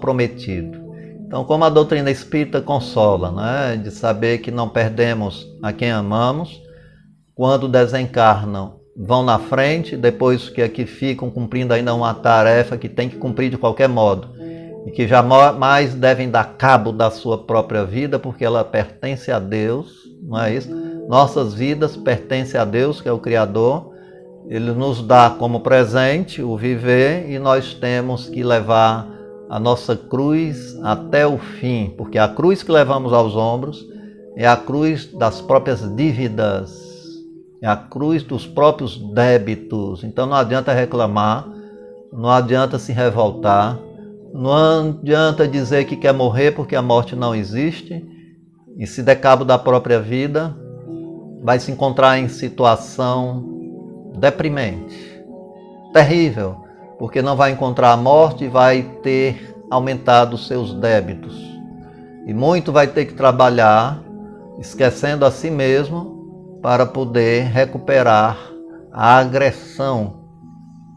Speaker 1: prometido. Então, como a doutrina espírita consola, né? De saber que não perdemos a quem amamos, quando desencarnam, vão na frente, depois que aqui ficam cumprindo ainda uma tarefa que tem que cumprir de qualquer modo, e que jamais devem dar cabo da sua própria vida, porque ela pertence a Deus, não é isso? Nossas vidas pertencem a Deus, que é o Criador. Ele nos dá como presente o viver e nós temos que levar a nossa cruz até o fim, porque a cruz que levamos aos ombros é a cruz das próprias dívidas, é a cruz dos próprios débitos. Então não adianta reclamar, não adianta se revoltar, não adianta dizer que quer morrer porque a morte não existe, e se der cabo da própria vida, vai se encontrar em situação deprimente, terrível, porque não vai encontrar a morte e vai ter aumentado os seus débitos. E muito vai ter que trabalhar, esquecendo a si mesmo, para poder recuperar a agressão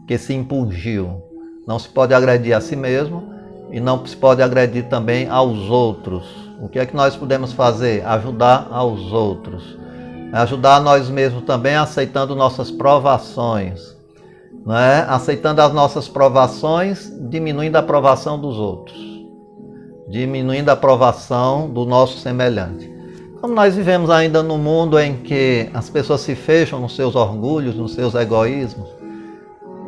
Speaker 1: que se impingiu. Não se pode agredir a si mesmo e não se pode agredir também aos outros. O que é que nós podemos fazer? Ajudar aos outros. Ajudar nós mesmos também aceitando nossas provações. Não é? Aceitando as nossas provações, diminuindo a provação dos outros. Diminuindo a provação do nosso semelhante. Como nós vivemos ainda num mundo em que as pessoas se fecham nos seus orgulhos, nos seus egoísmos,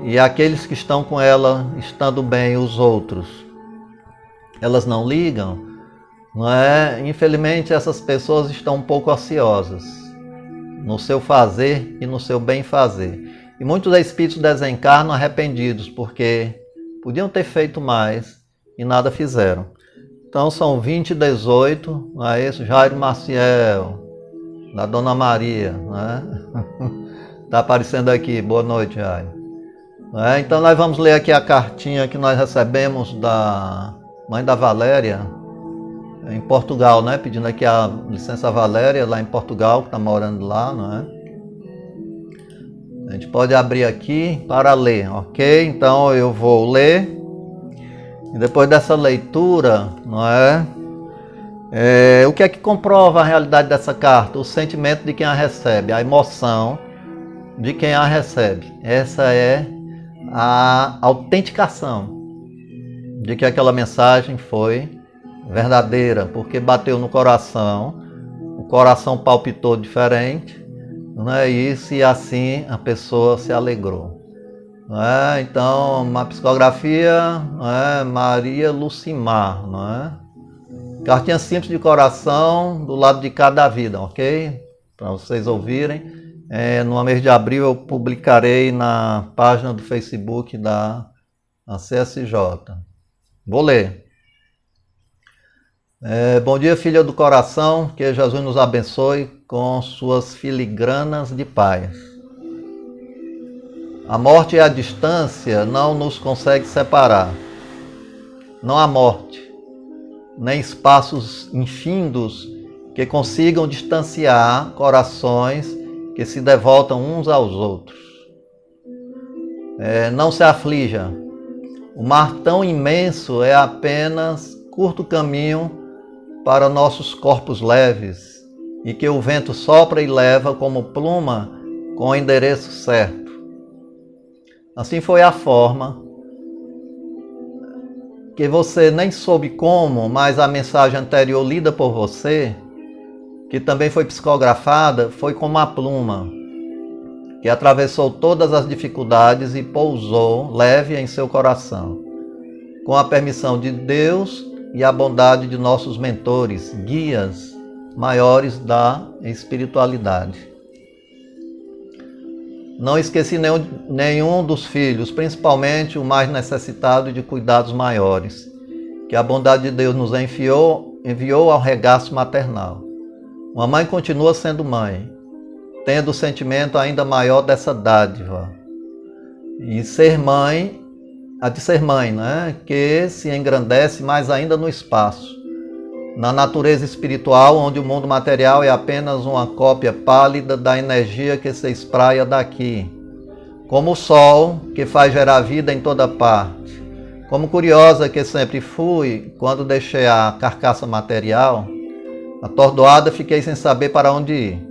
Speaker 1: e aqueles que estão com ela, estando bem, os outros, elas não ligam, não é? Infelizmente essas pessoas estão um pouco ociosas no seu fazer e no seu bem fazer. E muitos espíritos desencarnam arrependidos, porque podiam ter feito mais e nada fizeram. Então são 20:18, não é isso? Jairo Maciel, da Dona Maria, né? Está aparecendo aqui, boa noite, Jairo. Então nós vamos ler aqui a cartinha que nós recebemos da mãe da Valéria, em Portugal, né? Pedindo aqui a licença Valéria, lá em Portugal, que está morando lá, não é? A gente pode abrir aqui para ler, ok? Então eu vou ler. E depois dessa leitura, não é? O que é que comprova a realidade dessa carta? O sentimento de quem a recebe, a emoção de quem a recebe. Essa é a autenticação de que aquela mensagem foi verdadeira, porque bateu no coração, o coração palpitou diferente, não é isso? E assim a pessoa se alegrou. Não é? Então, uma psicografia, não é? Maria Lucimar, não é? Cartinha simples de coração do lado de cada vida, ok? Para vocês ouvirem. No mês de abril eu publicarei na página do Facebook da CSJ. Vou ler. Bom dia, filha do coração, que Jesus nos abençoe com suas filigranas de paz. A morte e a distância não nos consegue separar. Não há morte, nem espaços infindos que consigam distanciar corações que se devotam uns aos outros. Não se aflija. O mar tão imenso é apenas curto caminho para nossos corpos leves e que o vento sopra e leva como pluma com o endereço certo. Assim foi a forma que você nem soube como, mas a mensagem anterior lida por você, que também foi psicografada, foi como a pluma, que atravessou todas as dificuldades e pousou leve em seu coração, com a permissão de Deus e a bondade de nossos mentores, guias maiores da espiritualidade. Não esqueci nenhum dos filhos, principalmente o mais necessitado de cuidados maiores, que a bondade de Deus nos enviou ao regaço maternal. Uma mãe continua sendo mãe, tendo o sentimento ainda maior dessa dádiva. E ser mãe, a de ser mãe, né? Que se engrandece mais ainda no espaço, na natureza espiritual, onde o mundo material é apenas uma cópia pálida da energia que se espraia daqui, como o sol que faz gerar vida em toda parte. Como curiosa que sempre fui, quando deixei a carcaça material, atordoada, fiquei sem saber para onde ir.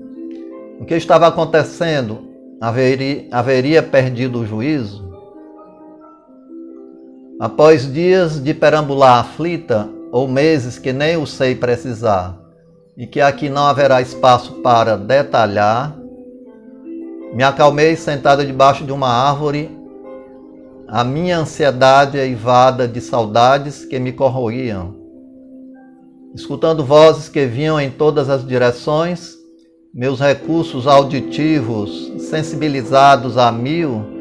Speaker 1: O que estava acontecendo? Haveria perdido o juízo? Após dias de perambular aflita, ou meses que nem o sei precisar, e que aqui não haverá espaço para detalhar, me acalmei sentada debaixo de uma árvore, a minha ansiedade eivada de saudades que me corroíam. Escutando vozes que vinham em todas as direções, meus recursos auditivos, sensibilizados a mil,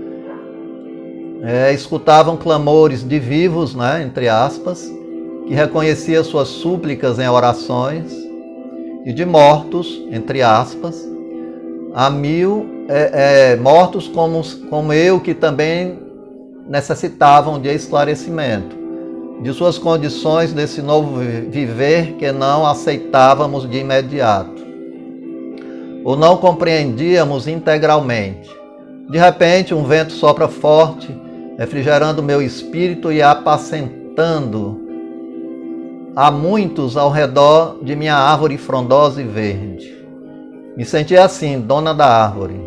Speaker 1: escutavam clamores de vivos, né, entre aspas, que reconhecia suas súplicas em orações, e de mortos, entre aspas, a mil, mortos como eu, que também necessitavam de esclarecimento, de suas condições desse novo viver que não aceitávamos de imediato, ou não compreendíamos integralmente. De repente, um vento sopra forte, refrigerando meu espírito e apacentando há muitos ao redor de minha árvore frondosa e verde. Me senti assim, dona da árvore.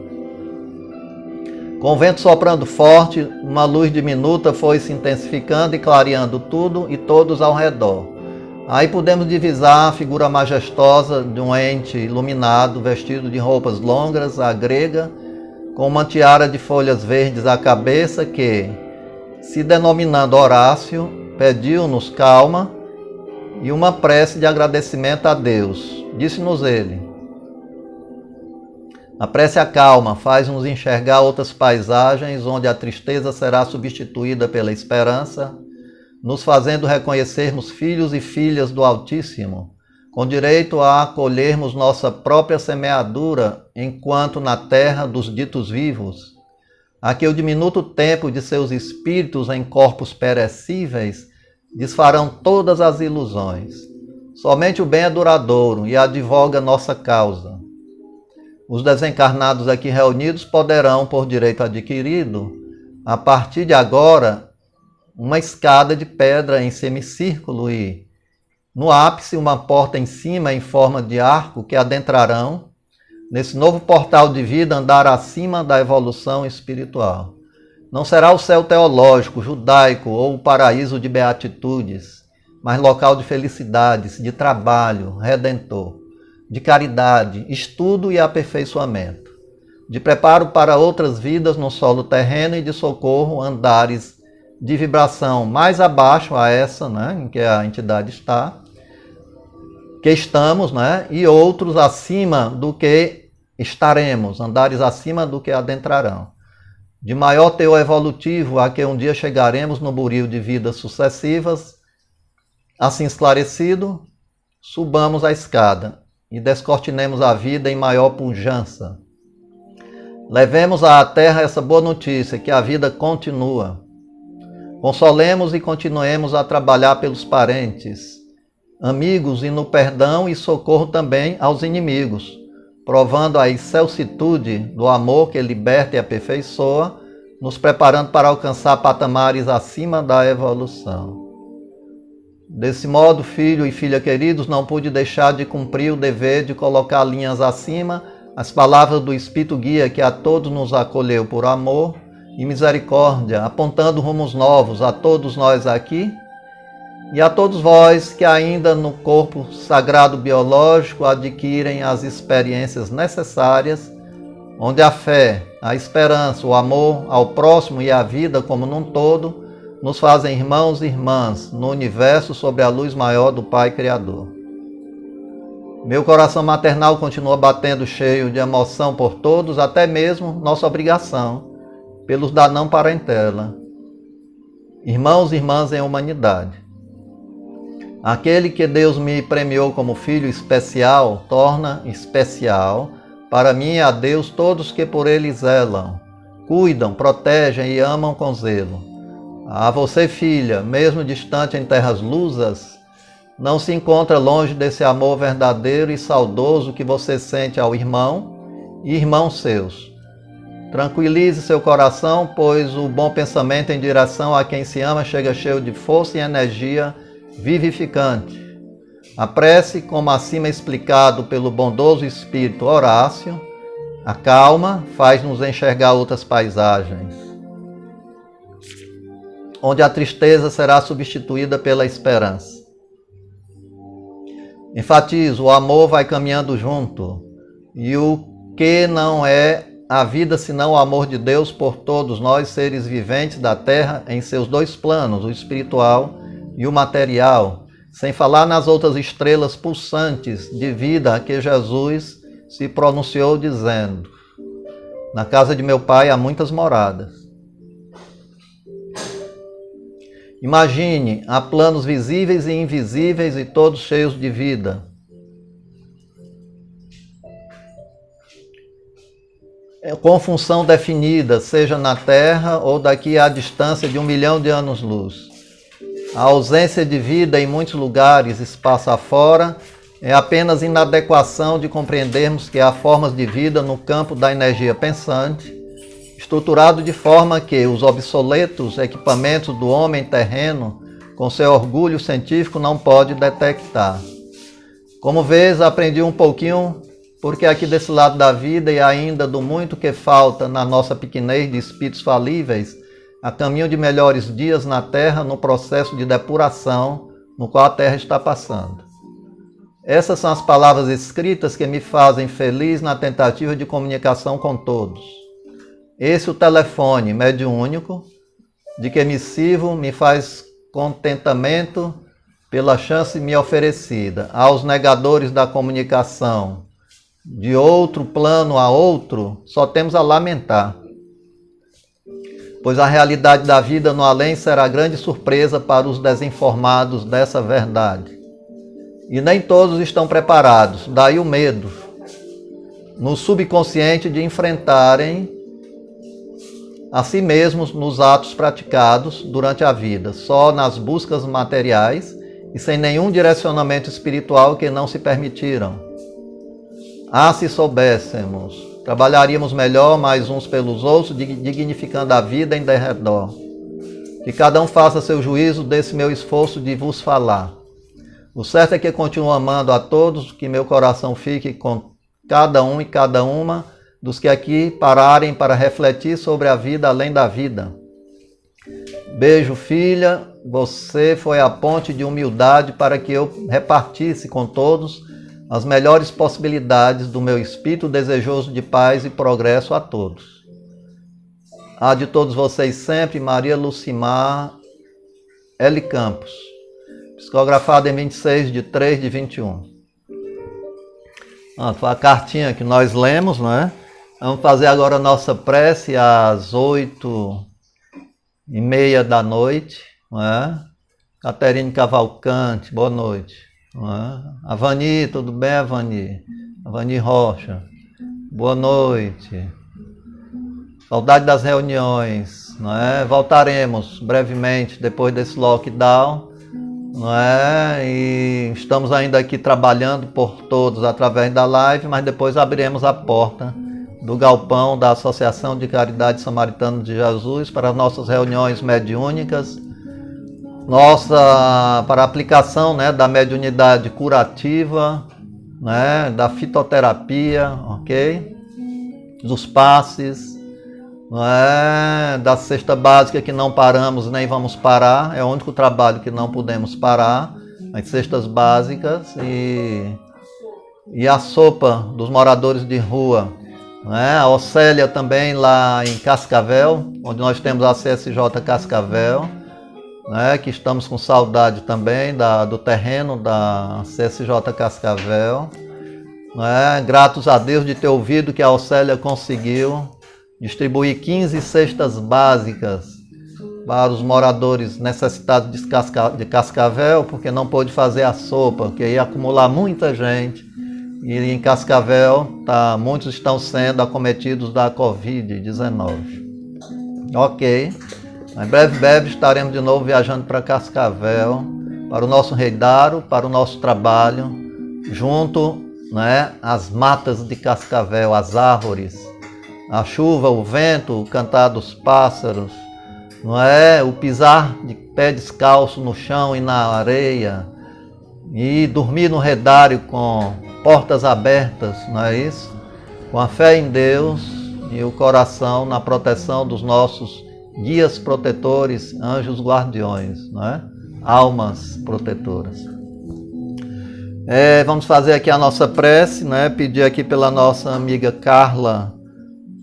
Speaker 1: Com o vento soprando forte, uma luz diminuta foi se intensificando e clareando tudo e todos ao redor. Aí pudemos divisar a figura majestosa de um ente iluminado, vestido de roupas longas, à grega, com uma tiara de folhas verdes à cabeça que, se denominando Horácio, pediu-nos calma e uma prece de agradecimento a Deus. Disse-nos ele: a prece acalma, faz-nos enxergar outras paisagens onde a tristeza será substituída pela esperança, nos fazendo reconhecermos filhos e filhas do Altíssimo, com direito a acolhermos nossa própria semeadura enquanto na terra dos ditos vivos, a que o diminuto tempo de seus espíritos em corpos perecíveis desfarão todas as ilusões. Somente o bem é duradouro e advoga nossa causa. Os desencarnados aqui reunidos poderão, por direito adquirido, a partir de agora, uma escada de pedra em semicírculo e, no ápice, uma porta em cima em forma de arco que adentrarão, nesse novo portal de vida, andar acima da evolução espiritual. Não será o céu teológico, judaico ou o paraíso de beatitudes, mas local de felicidades, de trabalho redentor, de caridade, estudo e aperfeiçoamento, de preparo para outras vidas no solo terreno e de socorro, andares de vibração mais abaixo a essa, né, em que a entidade está, que estamos, né, e outros acima do que estaremos, andares acima do que adentrarão. De maior teor evolutivo a que um dia chegaremos no buril de vidas sucessivas, assim esclarecido, subamos a escada e descortinemos a vida em maior pujança. Levemos à Terra essa boa notícia, que a vida continua. Consolemos e continuemos a trabalhar pelos parentes, amigos e no perdão e socorro também aos inimigos, provando a excelsitude do amor que liberta e aperfeiçoa, nos preparando para alcançar patamares acima da evolução. Desse modo, filho e filha queridos, não pude deixar de cumprir o dever de colocar linhas acima as palavras do Espírito Guia que a todos nos acolheu por amor e misericórdia, apontando rumos novos a todos nós aqui e a todos vós que ainda no corpo sagrado biológico adquirem as experiências necessárias, onde a fé, a esperança, o amor ao próximo e a vida como num todo nos fazem irmãos e irmãs no universo sob a luz maior do Pai Criador. Meu coração maternal continua batendo cheio de emoção por todos, até mesmo nossa obrigação, pelos da não parentela. Irmãos e irmãs em humanidade. Aquele que Deus me premiou como filho especial, torna especial para mim e a Deus todos que por ele zelam, cuidam, protegem e amam com zelo. A você, filha, mesmo distante em terras lusas, não se encontra longe desse amor verdadeiro e saudoso que você sente ao irmão e irmãos seus. Tranquilize seu coração, pois o bom pensamento em direção a quem se ama chega cheio de força e energia vivificante. A prece, como acima explicado pelo bondoso espírito Horácio, acalma, faz-nos enxergar outras paisagens, onde a tristeza será substituída pela esperança. Enfatizo, o amor vai caminhando junto, e o que não é a vida senão o amor de Deus por todos nós, seres viventes da Terra, em seus dois planos, o espiritual e o material, sem falar nas outras estrelas pulsantes de vida a que Jesus se pronunciou dizendo: na casa de meu Pai há muitas moradas. Imagine, há planos visíveis e invisíveis e todos cheios de vida. Com função definida, seja na Terra ou daqui à distância de 1 milhão de anos-luz. A ausência de vida em muitos lugares, espaço afora, é apenas inadequação de compreendermos que há formas de vida no campo da energia pensante, estruturado de forma que os obsoletos equipamentos do homem terreno, com seu orgulho científico, não pode detectar. Como vês, aprendi um pouquinho, porque aqui desse lado da vida e ainda do muito que falta na nossa pequenez de espíritos falíveis, a caminho de melhores dias na Terra, no processo de depuração no qual a Terra está passando. Essas são as palavras escritas que me fazem feliz na tentativa de comunicação com todos. Esse o telefone mediúnico de que me sirvo me faz contentamento pela chance me oferecida. Aos negadores da comunicação de outro plano a outro, só temos a lamentar, pois a realidade da vida no além será grande surpresa para os desinformados dessa verdade. E nem todos estão preparados, daí o medo no subconsciente de enfrentarem a si mesmos nos atos praticados durante a vida, só nas buscas materiais e sem nenhum direcionamento espiritual que não se permitiram. Ah, se soubéssemos, trabalharíamos melhor mais uns pelos outros, dignificando a vida em derredor. Que cada um faça seu juízo desse meu esforço de vos falar. O certo é que continuo amando a todos, que meu coração fique com cada um e cada uma dos que aqui pararem para refletir sobre a vida além da vida. Beijo, filha. Você foi a ponte de humildade para que eu repartisse com todos as melhores possibilidades do meu espírito desejoso de paz e progresso a todos. A de todos vocês sempre, Maria Lucimar L. Campos. Psicografado em 26/3/21. Foi a cartinha que nós lemos, né? Vamos fazer agora a nossa prece às 8h30 da noite. Né? Caterine Cavalcante, boa noite. Né? Avani, tudo bem, Avani? Avani Rocha, boa noite. Saudade das reuniões. Né? Voltaremos brevemente depois desse lockdown. Não é? E estamos ainda aqui trabalhando por todos através da live, mas depois abriremos a porta do galpão da Associação de Caridade Samaritana de Jesus para nossas reuniões mediúnicas, para a aplicação, né, da mediunidade curativa, né, da fitoterapia, ok? Dos passes, não é? Da cesta básica que não paramos nem vamos parar, é o único trabalho que não podemos parar, as cestas básicas e a sopa dos moradores de rua, não é? A Océlia também lá em Cascavel, onde nós temos a CSJ Cascavel, não é? Que estamos com saudade também do terreno da CSJ Cascavel, não é? Gratos a Deus de ter ouvido que a Océlia conseguiu distribuir 15 cestas básicas para os moradores necessitados de Cascavel, porque não pôde fazer a sopa, porque ia acumular muita gente. E em Cascavel, muitos estão sendo acometidos da Covid-19. Ok. Em breve estaremos de novo viajando para Cascavel, para o nosso Reidaro, para o nosso trabalho, junto, né, às matas de Cascavel, as árvores, a chuva, o vento, o cantar dos pássaros, não é? O pisar de pé descalço no chão e na areia, e dormir no redário com portas abertas, não é isso? Com a fé em Deus e o coração na proteção dos nossos guias protetores, anjos guardiões, não é? Almas protetoras. Vamos fazer aqui a nossa prece, né? Pedir aqui pela nossa amiga Carla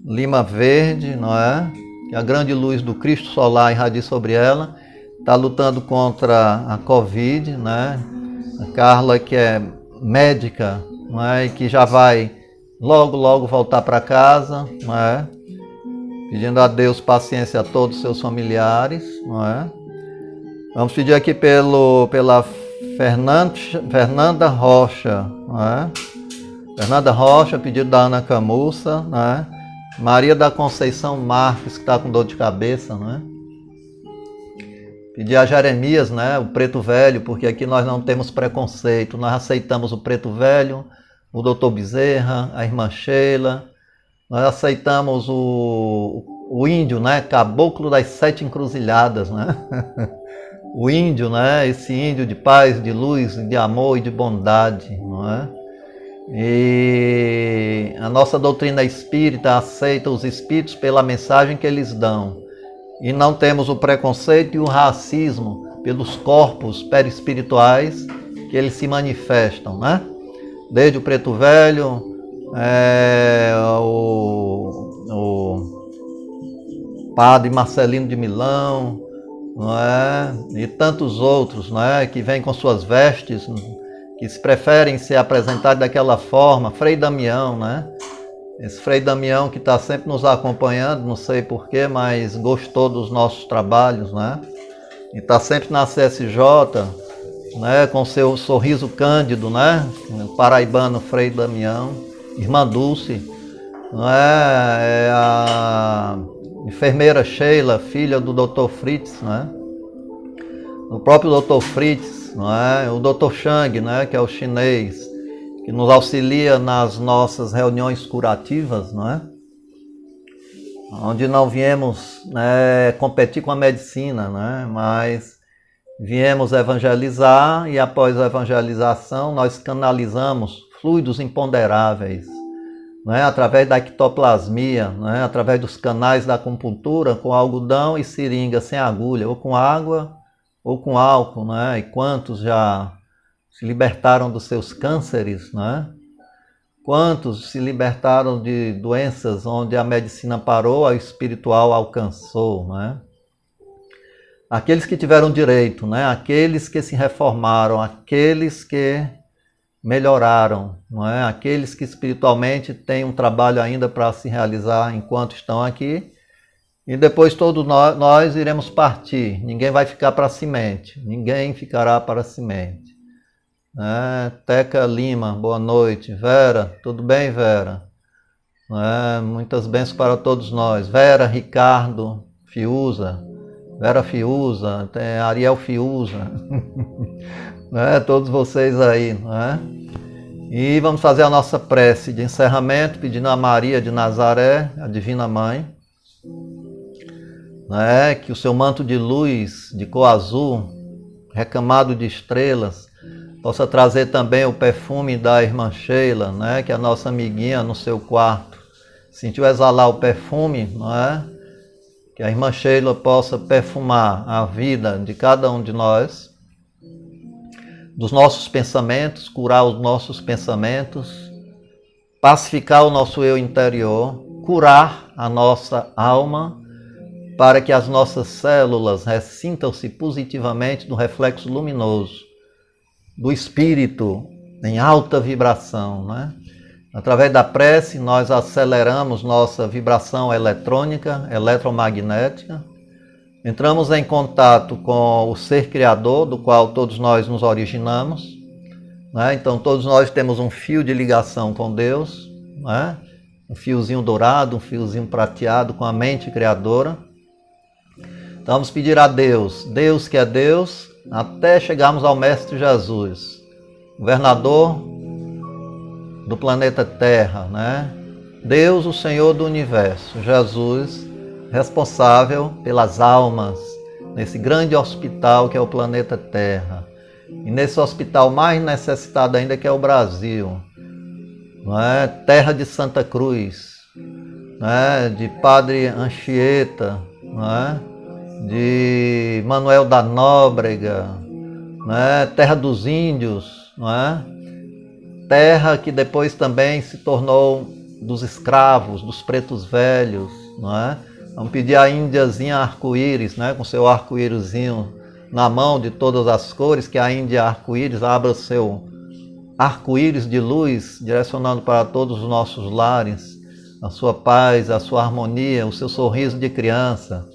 Speaker 1: Lima Verde, não é? Que a grande luz do Cristo solar irradie sobre ela. Está lutando contra a Covid, né? A Carla, que é médica, não é? E que já vai logo voltar para casa, não é? Pedindo a Deus paciência a todos os seus familiares, não é? Vamos pedir aqui pela Fernanda Rocha, não é? Fernanda Rocha, pedido da Ana Camussa, não é? Maria da Conceição Marques, que está com dor de cabeça, não é? Pedir a Jeremias, né, o preto velho, porque aqui nós não temos preconceito, nós aceitamos o preto velho, o doutor Bezerra, a irmã Sheila, nós aceitamos o índio, né, caboclo das 7 encruzilhadas, né? O índio, né, esse índio de paz, de luz, de amor e de bondade, não é? E a nossa doutrina espírita aceita os espíritos pela mensagem que eles dão. E não temos o preconceito e o racismo pelos corpos perispirituais que eles se manifestam, né? Desde o preto velho, o padre Marcelino de Milão, não é? E tantos outros, não é? Que vêm com suas vestes, que se preferem ser apresentados daquela forma. Frei Damião, né? Esse Frei Damião que está sempre nos acompanhando, não sei porquê, mas gostou dos nossos trabalhos, né? E está sempre na CSJ, né? Com seu sorriso cândido, né? O paraibano Frei Damião, irmã Dulce, não é? É a enfermeira Sheila, filha do Dr. Fritz, né? O próprio Dr. Fritz, não é? O Dr. Chang, né? Que é o chinês, que nos auxilia nas nossas reuniões curativas, não é? Onde não viemos, né, competir com a medicina, né? Mas viemos evangelizar, e após a evangelização nós canalizamos fluidos imponderáveis, né, através da ectoplasmia, né, através dos canais da acupuntura, com algodão e seringa sem agulha, ou com água ou com álcool, né? E quantos já se libertaram dos seus cânceres, né? Quantos se libertaram de doenças onde a medicina parou, a espiritual alcançou, né? Aqueles que tiveram direito, né? Aqueles que se reformaram, aqueles que melhoraram, não é? Aqueles que espiritualmente têm um trabalho ainda para se realizar enquanto estão aqui, e depois todos nós iremos partir. Ninguém vai ficar para a semente, ninguém ficará para a semente. Teca Lima, boa noite. Vera, tudo bem, Vera? Muitas bênçãos para todos nós. Vera, Ricardo, Fiuza, Vera Fiuza, tem Ariel Fiuza, todos vocês aí, E vamos fazer a nossa prece de encerramento, pedindo a Maria de Nazaré, a Divina Mãe, que o seu manto de luz, de cor azul, recamado de estrelas, possa trazer também o perfume da irmã Sheila, que é a nossa amiguinha no seu quarto. Sentiu exalar o perfume, que a irmã Sheila possa perfumar a vida de cada um de nós, dos nossos pensamentos, curar os nossos pensamentos, pacificar o nosso eu interior, curar a nossa alma, para que as nossas células ressintam-se positivamente no reflexo luminoso do Espírito em alta vibração, Através da prece, nós aceleramos nossa vibração eletrônica, eletromagnética, entramos em contato com o Ser Criador, do qual todos nós nos originamos, Então todos nós temos um fio de ligação com Deus, Um fiozinho dourado, um fiozinho prateado com a mente criadora. Então vamos pedir a Deus, Deus que é Deus, até chegarmos ao Mestre Jesus, governador do planeta Terra, Deus, o Senhor do Universo, Jesus, responsável pelas almas nesse grande hospital que é o planeta Terra. E nesse hospital mais necessitado ainda, que é o Brasil, Terra de Santa Cruz, de Padre Anchieta, de Manuel da Nóbrega, Terra dos Índios, Terra que depois também se tornou dos escravos, dos pretos velhos, Vamos pedir a Índiazinha arco-íris, com seu arco-írisinho na mão de todas as cores, que a Índia arco-íris abra o seu arco-íris de luz, direcionando para todos os nossos lares a sua paz, a sua harmonia, o seu sorriso de criança.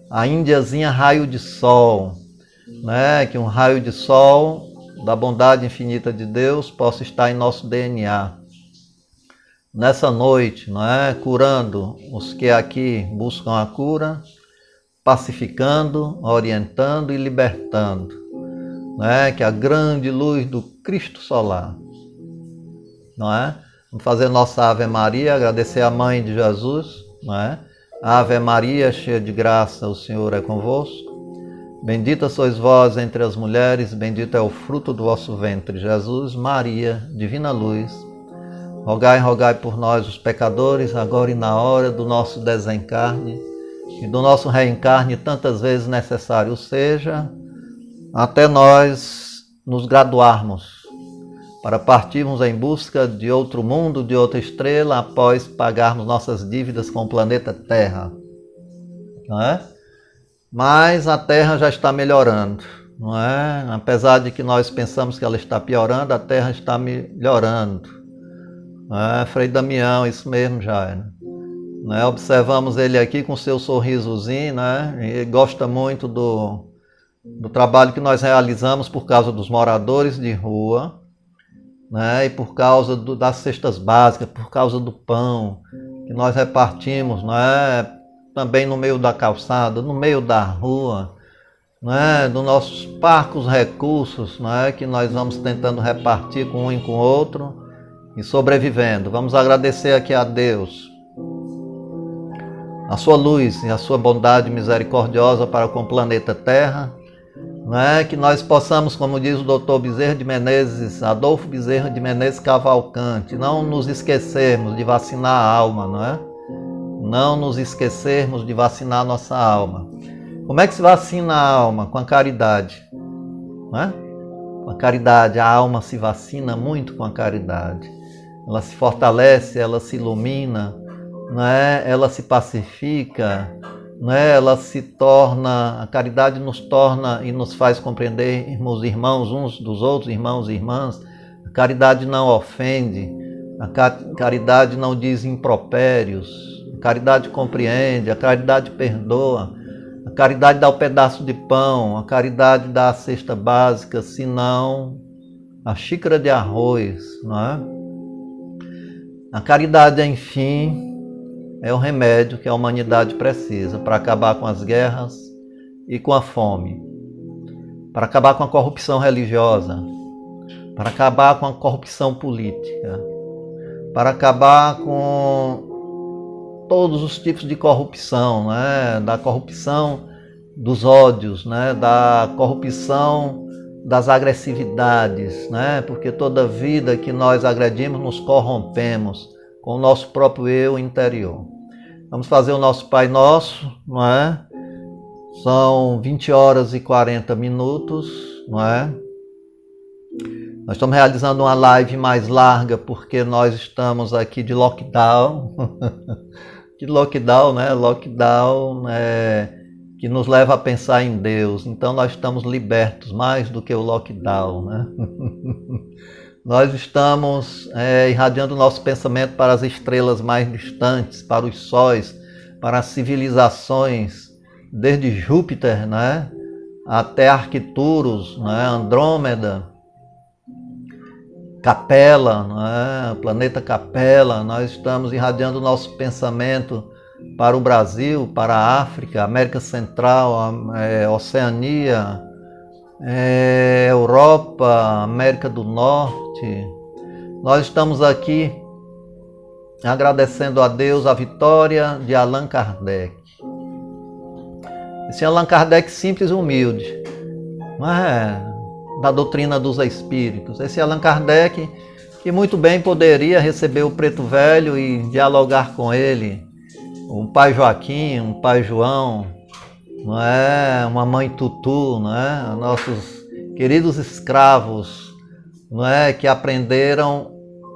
Speaker 1: A Índiazinha raio de sol, que um raio de sol da bondade infinita de Deus possa estar em nosso DNA. Nessa noite, curando os que aqui buscam a cura, pacificando, orientando e libertando, que a grande luz do Cristo solar, Vamos fazer nossa Ave Maria, agradecer a Mãe de Jesus, Ave Maria, cheia de graça, o Senhor é convosco. Bendita sois vós entre as mulheres, bendito é o fruto do vosso ventre, Jesus. Maria, divina luz, rogai, rogai por nós, os pecadores, agora e na hora do nosso desencarne e do nosso reencarne, tantas vezes necessário seja, até nós nos graduarmos, para partirmos em busca de outro mundo, de outra estrela, após pagarmos nossas dívidas com o planeta Terra. Mas a Terra já está melhorando, Apesar de que nós pensamos que ela está piorando, a Terra está melhorando. Frei Damião, isso mesmo já. Observamos ele aqui com seu sorrisozinho, Ele gosta muito do trabalho que nós realizamos por causa dos moradores de rua, e por causa das cestas básicas, por causa do pão que nós repartimos, também no meio da calçada, no meio da rua, dos nossos parcos recursos, que nós vamos tentando repartir com um e com o outro e sobrevivendo. Vamos agradecer aqui a Deus a sua luz e a sua bondade misericordiosa para com o planeta Terra, né? Que nós possamos, como diz o doutor Bezerra de Menezes, Adolfo Bezerra de Menezes Cavalcante, não nos esquecermos de vacinar a alma, não é? Não nos esquecermos de vacinar a nossa alma. Como é que se vacina a alma? Com a caridade, não é? Com a caridade, a alma se vacina muito com a caridade. Ela se fortalece, ela se ilumina, não é? Ela se pacifica, não é? Ela se torna, a caridade nos torna e nos faz compreendermos irmãos uns dos outros, irmãos e irmãs. A caridade não ofende, a caridade não diz impropérios, a caridade compreende, a caridade perdoa, a caridade dá o pedaço de pão, a caridade dá a cesta básica, se não a xícara de arroz, não é? A caridade, enfim, é o remédio que a humanidade precisa para acabar com as guerras e com a fome, para acabar com a corrupção religiosa, para acabar com a corrupção política, para acabar com todos os tipos de corrupção, né? Da corrupção dos ódios, né? Da corrupção das agressividades, né? Porque toda vida que nós agredimos nos corrompemos com o nosso próprio eu interior. Vamos fazer o nosso Pai Nosso, não é? São 20 horas e 40 minutos, não é? Nós estamos realizando uma live mais larga porque nós estamos aqui de lockdown. De lockdown, né? Lockdown que nos leva a pensar em Deus. Então nós estamos libertos mais do que o lockdown, né? Nós estamos irradiando o nosso pensamento para as estrelas mais distantes, para os sóis, para as civilizações, desde Júpiter, né? Até Arcturus, né? Andrômeda, Capela, né? O planeta Capela. Nós estamos irradiando o nosso pensamento para o Brasil, para a África, América Central, Oceania, Europa, América do Norte. Nós estamos aqui agradecendo a Deus a vitória de Allan Kardec. Esse Allan Kardec simples e humilde, não é? Da doutrina dos espíritos. Esse Allan Kardec que muito bem poderia receber o Preto Velho e dialogar com ele, um pai Joaquim, um pai João, não é? Uma mãe Tutu, não é? Nossos queridos escravos, não é? Que aprenderam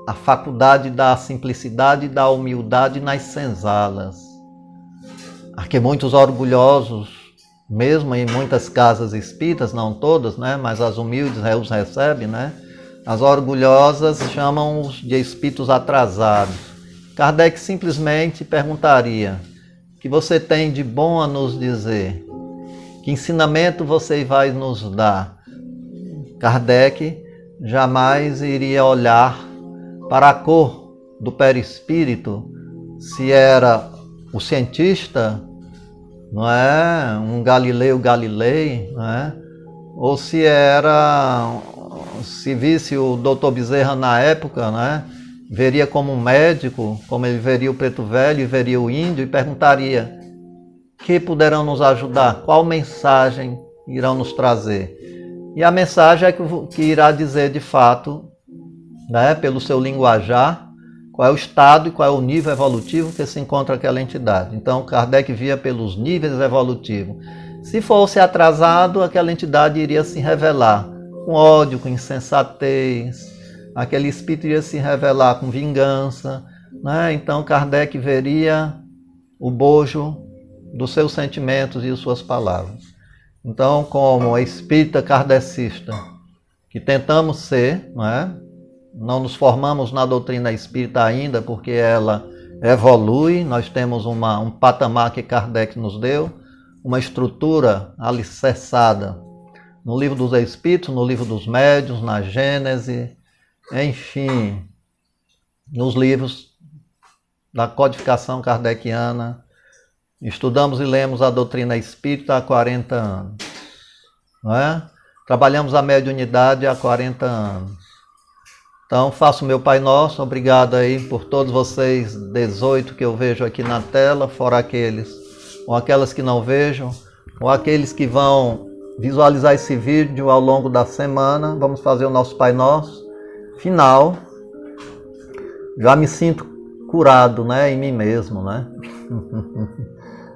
Speaker 1: a faculdade da simplicidade e da humildade nas senzalas. Aqui muitos orgulhosos, mesmo em muitas casas espíritas, não todas, né? Mas as humildes os recebem, né? As orgulhosas chamam-os de espíritos atrasados. Kardec simplesmente perguntaria: o que você tem de bom a nos dizer? Que ensinamento você vai nos dar? Kardec jamais iria olhar para a cor do perispírito, se era o cientista, não é? Um Galileu Galilei, não é? Ou se visse o doutor Bezerra na época, né? Veria como um médico, como ele veria o Preto Velho e veria o índio, e perguntaria: que poderão nos ajudar? Qual mensagem irão nos trazer? E a mensagem é que irá dizer de fato, né, pelo seu linguajar, qual é o estado e qual é o nível evolutivo que se encontra aquela entidade. Então Kardec via pelos níveis evolutivos. Se fosse atrasado, aquela entidade iria se revelar com ódio, com insensatez. Aquele espírito iria se revelar com vingança, né? Então Kardec veria o bojo dos seus sentimentos e de suas palavras. Então, como espírita kardecista, que tentamos ser, não é? Não nos formamos na doutrina espírita ainda, porque ela evolui. Nós temos um patamar que Kardec nos deu, uma estrutura alicerçada no Livro dos Espíritos, no Livro dos Médiuns, na Gênese, enfim, nos livros da codificação kardeciana. Estudamos e lemos a doutrina espírita há 40 anos, não é? Trabalhamos a mediunidade há 40 anos. Então, faço o meu Pai Nosso. Obrigado aí por todos vocês, 18 que eu vejo aqui na tela, fora aqueles, ou aquelas que não vejam, ou aqueles que vão visualizar esse vídeo ao longo da semana. Vamos fazer o nosso Pai Nosso final. Já me sinto curado, né, em mim mesmo, né?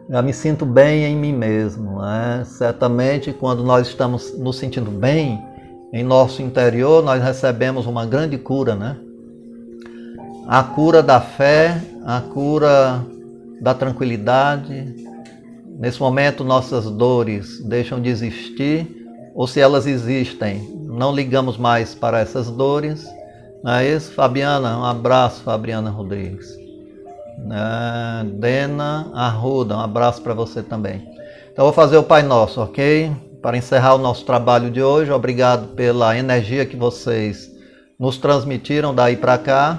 Speaker 1: Já me sinto bem em mim mesmo, né? Certamente, quando nós estamos nos sentindo bem em nosso interior, nós recebemos uma grande cura, né? A cura da fé, a cura da tranquilidade. Nesse momento, nossas dores deixam de existir, ou se elas existem, não ligamos mais para essas dores. Não é isso? Fabiana, um abraço, Fabiana Rodrigues. Dena Arruda, um abraço para você também. Então, vou fazer o Pai Nosso, ok? Para encerrar o nosso trabalho de hoje, obrigado pela energia que vocês nos transmitiram daí para cá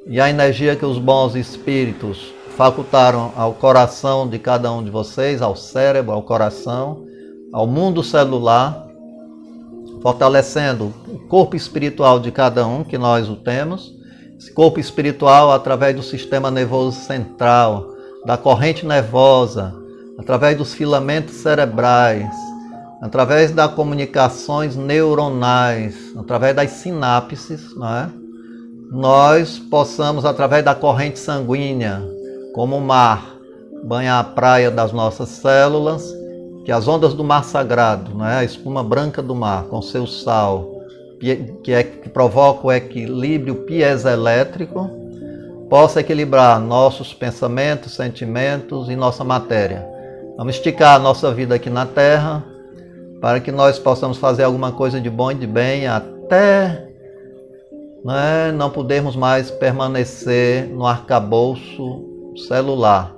Speaker 1: e a energia que os bons espíritos facultaram ao coração de cada um de vocês, ao cérebro, ao coração, ao mundo celular, fortalecendo o corpo espiritual de cada um, que nós o temos. Esse corpo espiritual através do sistema nervoso central, da corrente nervosa, através dos filamentos cerebrais, através das comunicações neuronais, através das sinapses, não é? Nós possamos, através da corrente sanguínea, como o mar, banhar a praia das nossas células, que as ondas do mar sagrado, não é? A espuma branca do mar, com seu sal, que provoca o equilíbrio piezoelétrico, possa equilibrar nossos pensamentos, sentimentos e nossa matéria. Vamos esticar a nossa vida aqui na Terra, para que nós possamos fazer alguma coisa de bom e de bem, até não podermos mais permanecer no arcabouço celular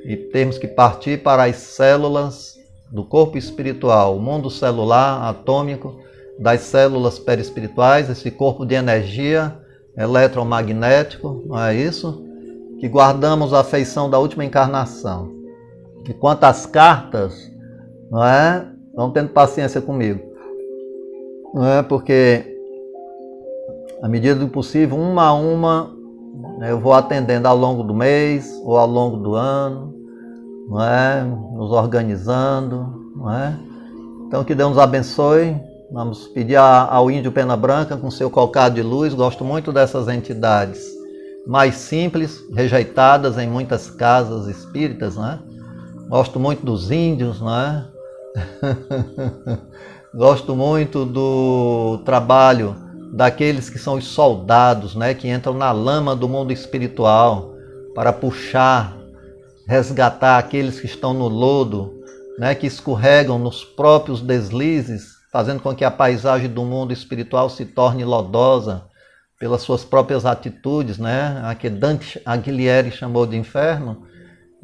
Speaker 1: e temos que partir para as células do corpo espiritual, o mundo celular, atômico, das células perispirituais, esse corpo de energia eletromagnético, não é isso? Que guardamos a afeição da última encarnação. E quanto às cartas, não é? Vão tendo paciência comigo, não é? Porque à medida do possível, uma a uma, eu vou atendendo ao longo do mês ou ao longo do ano, não é? Nos organizando, não é? Então que Deus nos abençoe. Vamos pedir ao Índio Pena Branca com seu cocado de luz. Gosto muito dessas entidades mais simples, rejeitadas em muitas casas espíritas, não é? Gosto muito dos índios, não é? Gosto muito do trabalho daqueles que são os soldados, né, que entram na lama do mundo espiritual para puxar, resgatar aqueles que estão no lodo, né, que escorregam nos próprios deslizes, fazendo com que a paisagem do mundo espiritual se torne lodosa pelas suas próprias atitudes, né, a que Dante Alighieri chamou de inferno,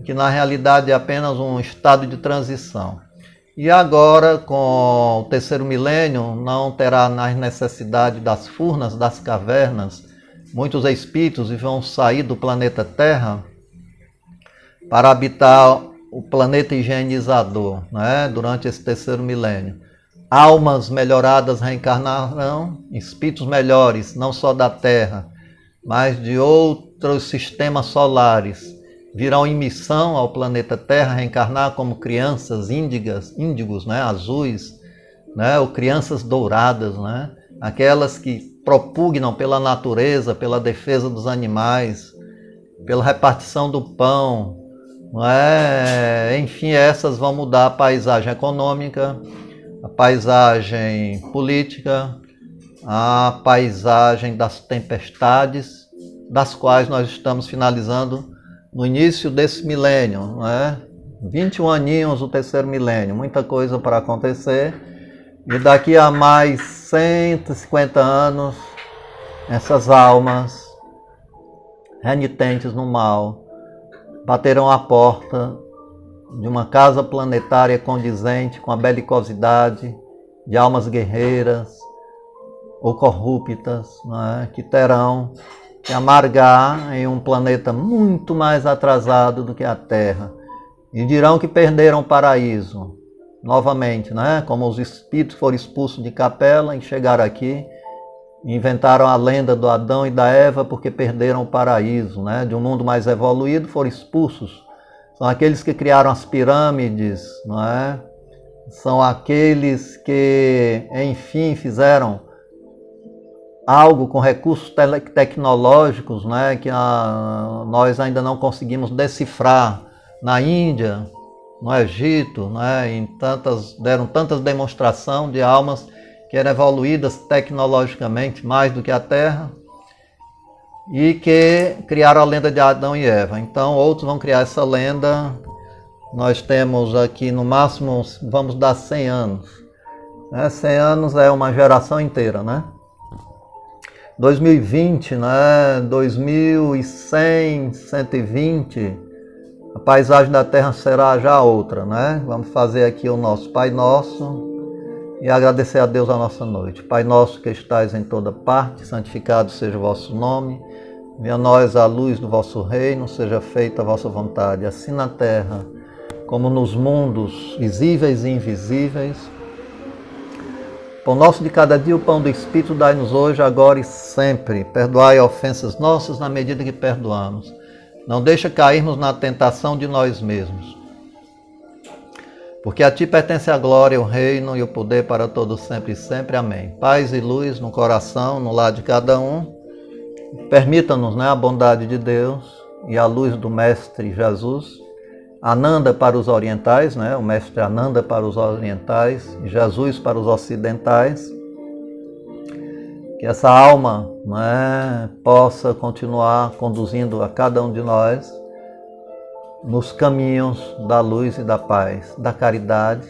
Speaker 1: que na realidade é apenas um estado de transição. E agora, com o terceiro milênio, não terá mais necessidade das furnas, das cavernas. Muitos espíritos vão sair do planeta Terra para habitar o planeta higienizador, né? Durante esse terceiro milênio. Almas melhoradas reencarnarão, espíritos melhores, não só da Terra, mas de outros sistemas solares, virão em missão ao planeta Terra, reencarnar como crianças índigos, né, azuis, né, ou crianças douradas, né, aquelas que propugnam pela natureza, pela defesa dos animais, pela repartição do pão, não é? Enfim, essas vão mudar a paisagem econômica, a paisagem política, a paisagem das tempestades, das quais nós estamos finalizando no início desse milênio, não é? 21 aninhos o terceiro milênio, muita coisa para acontecer. E daqui a mais 150 anos, essas almas renitentes no mal baterão à porta de uma casa planetária condizente com a belicosidade de almas guerreiras ou corruptas, não é? Que terão que amargar em um planeta muito mais atrasado do que a Terra. E dirão que perderam o paraíso, novamente, né? Como os espíritos foram expulsos de Capela e chegaram aqui, inventaram a lenda do Adão e da Eva porque perderam o paraíso, né? De um mundo mais evoluído, foram expulsos. São aqueles que criaram as pirâmides, não é? são aqueles que, enfim, fizeram algo com recursos tecnológicos, né, que nós ainda não conseguimos decifrar na Índia, no Egito, né, deram tantas demonstrações de almas que eram evoluídas tecnologicamente mais do que a Terra e que criaram a lenda de Adão e Eva. Então outros vão criar essa lenda. Nós temos aqui no máximo, vamos dar 100 anos. 100 anos é uma geração inteira, né? 2020, né? 2100, 120, a paisagem da Terra será já outra, né? Vamos fazer aqui o nosso Pai Nosso e agradecer a Deus a nossa noite. Pai nosso que estais em toda parte, santificado seja o vosso nome. Venha a nós a luz do vosso reino, seja feita a vossa vontade, assim na terra como nos mundos visíveis e invisíveis. Pão nosso de cada dia, o pão do Espírito, dai-nos hoje, agora e sempre. Perdoai ofensas nossas na medida que perdoamos. Não deixa cairmos na tentação de nós mesmos. Porque a Ti pertence a glória, o reino e o poder para todos sempre e sempre. Amém. Paz e luz no coração, no lar de cada um. Permita-nos, né, a bondade de Deus e a luz do Mestre Jesus. Ananda para os orientais, né? O mestre Ananda para os orientais, Jesus para os ocidentais. Que essa alma, né, possa continuar conduzindo a cada um de nós nos caminhos da luz e da paz, da caridade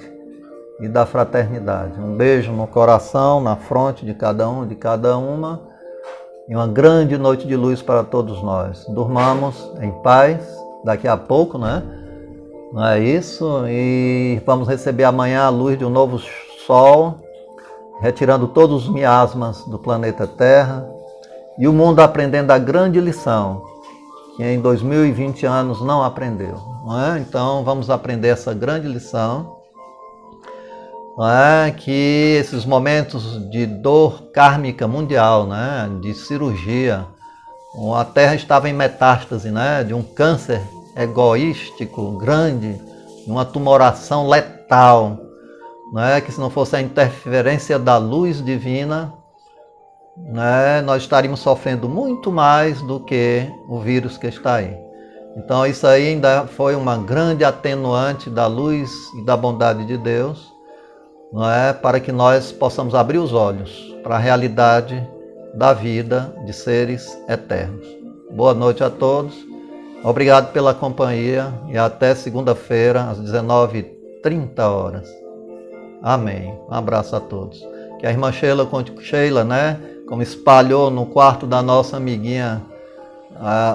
Speaker 1: e da fraternidade. Um beijo no coração, na fronte de cada um, de cada uma, e uma grande noite de luz para todos nós. Durmamos em paz, daqui a pouco, né? Não é isso? E vamos receber amanhã a luz de um novo sol, retirando todos os miasmas do planeta Terra, e o mundo aprendendo a grande lição que em 2020 anos não aprendeu. Não é? Então vamos aprender essa grande lição, não é? Que esses momentos de dor kármica mundial, né? De cirurgia, a Terra estava em metástase, né? De um câncer egoístico, grande, uma tumoração letal, né? Que se não fosse a interferência da luz divina, né, nós estaríamos sofrendo muito mais do que o vírus que está aí. Então isso aí ainda foi uma grande atenuante da luz e da bondade de Deus, não é? Para que nós possamos abrir os olhos para a realidade da vida de seres eternos. Boa noite a todos. Obrigado pela companhia e até segunda-feira às 19h30. Amém. Um abraço a todos. Que a irmã Sheila, né, como espalhou no quarto da nossa amiguinha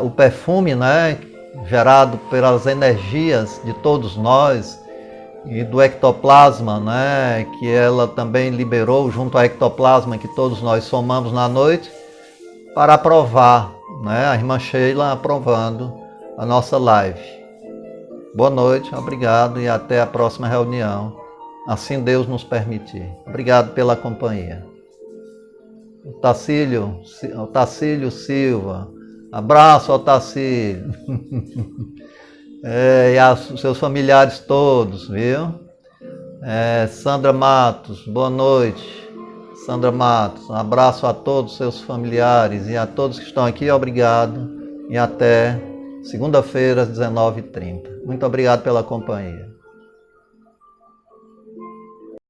Speaker 1: o perfume, né, gerado pelas energias de todos nós e do ectoplasma, né, que ela também liberou junto ao ectoplasma que todos nós somamos na noite, para aprovar, né, a irmã Sheila aprovando a nossa live. Boa noite, obrigado e até a próxima reunião, assim Deus nos permitir. Obrigado pela companhia. O Tacílio Silva, abraço ao Tacílio. E aos seus familiares todos, viu? Sandra Matos, boa noite. Sandra Matos, um abraço a todos os seus familiares e a todos que estão aqui, obrigado e até segunda-feira às 19h30. Muito obrigado pela companhia.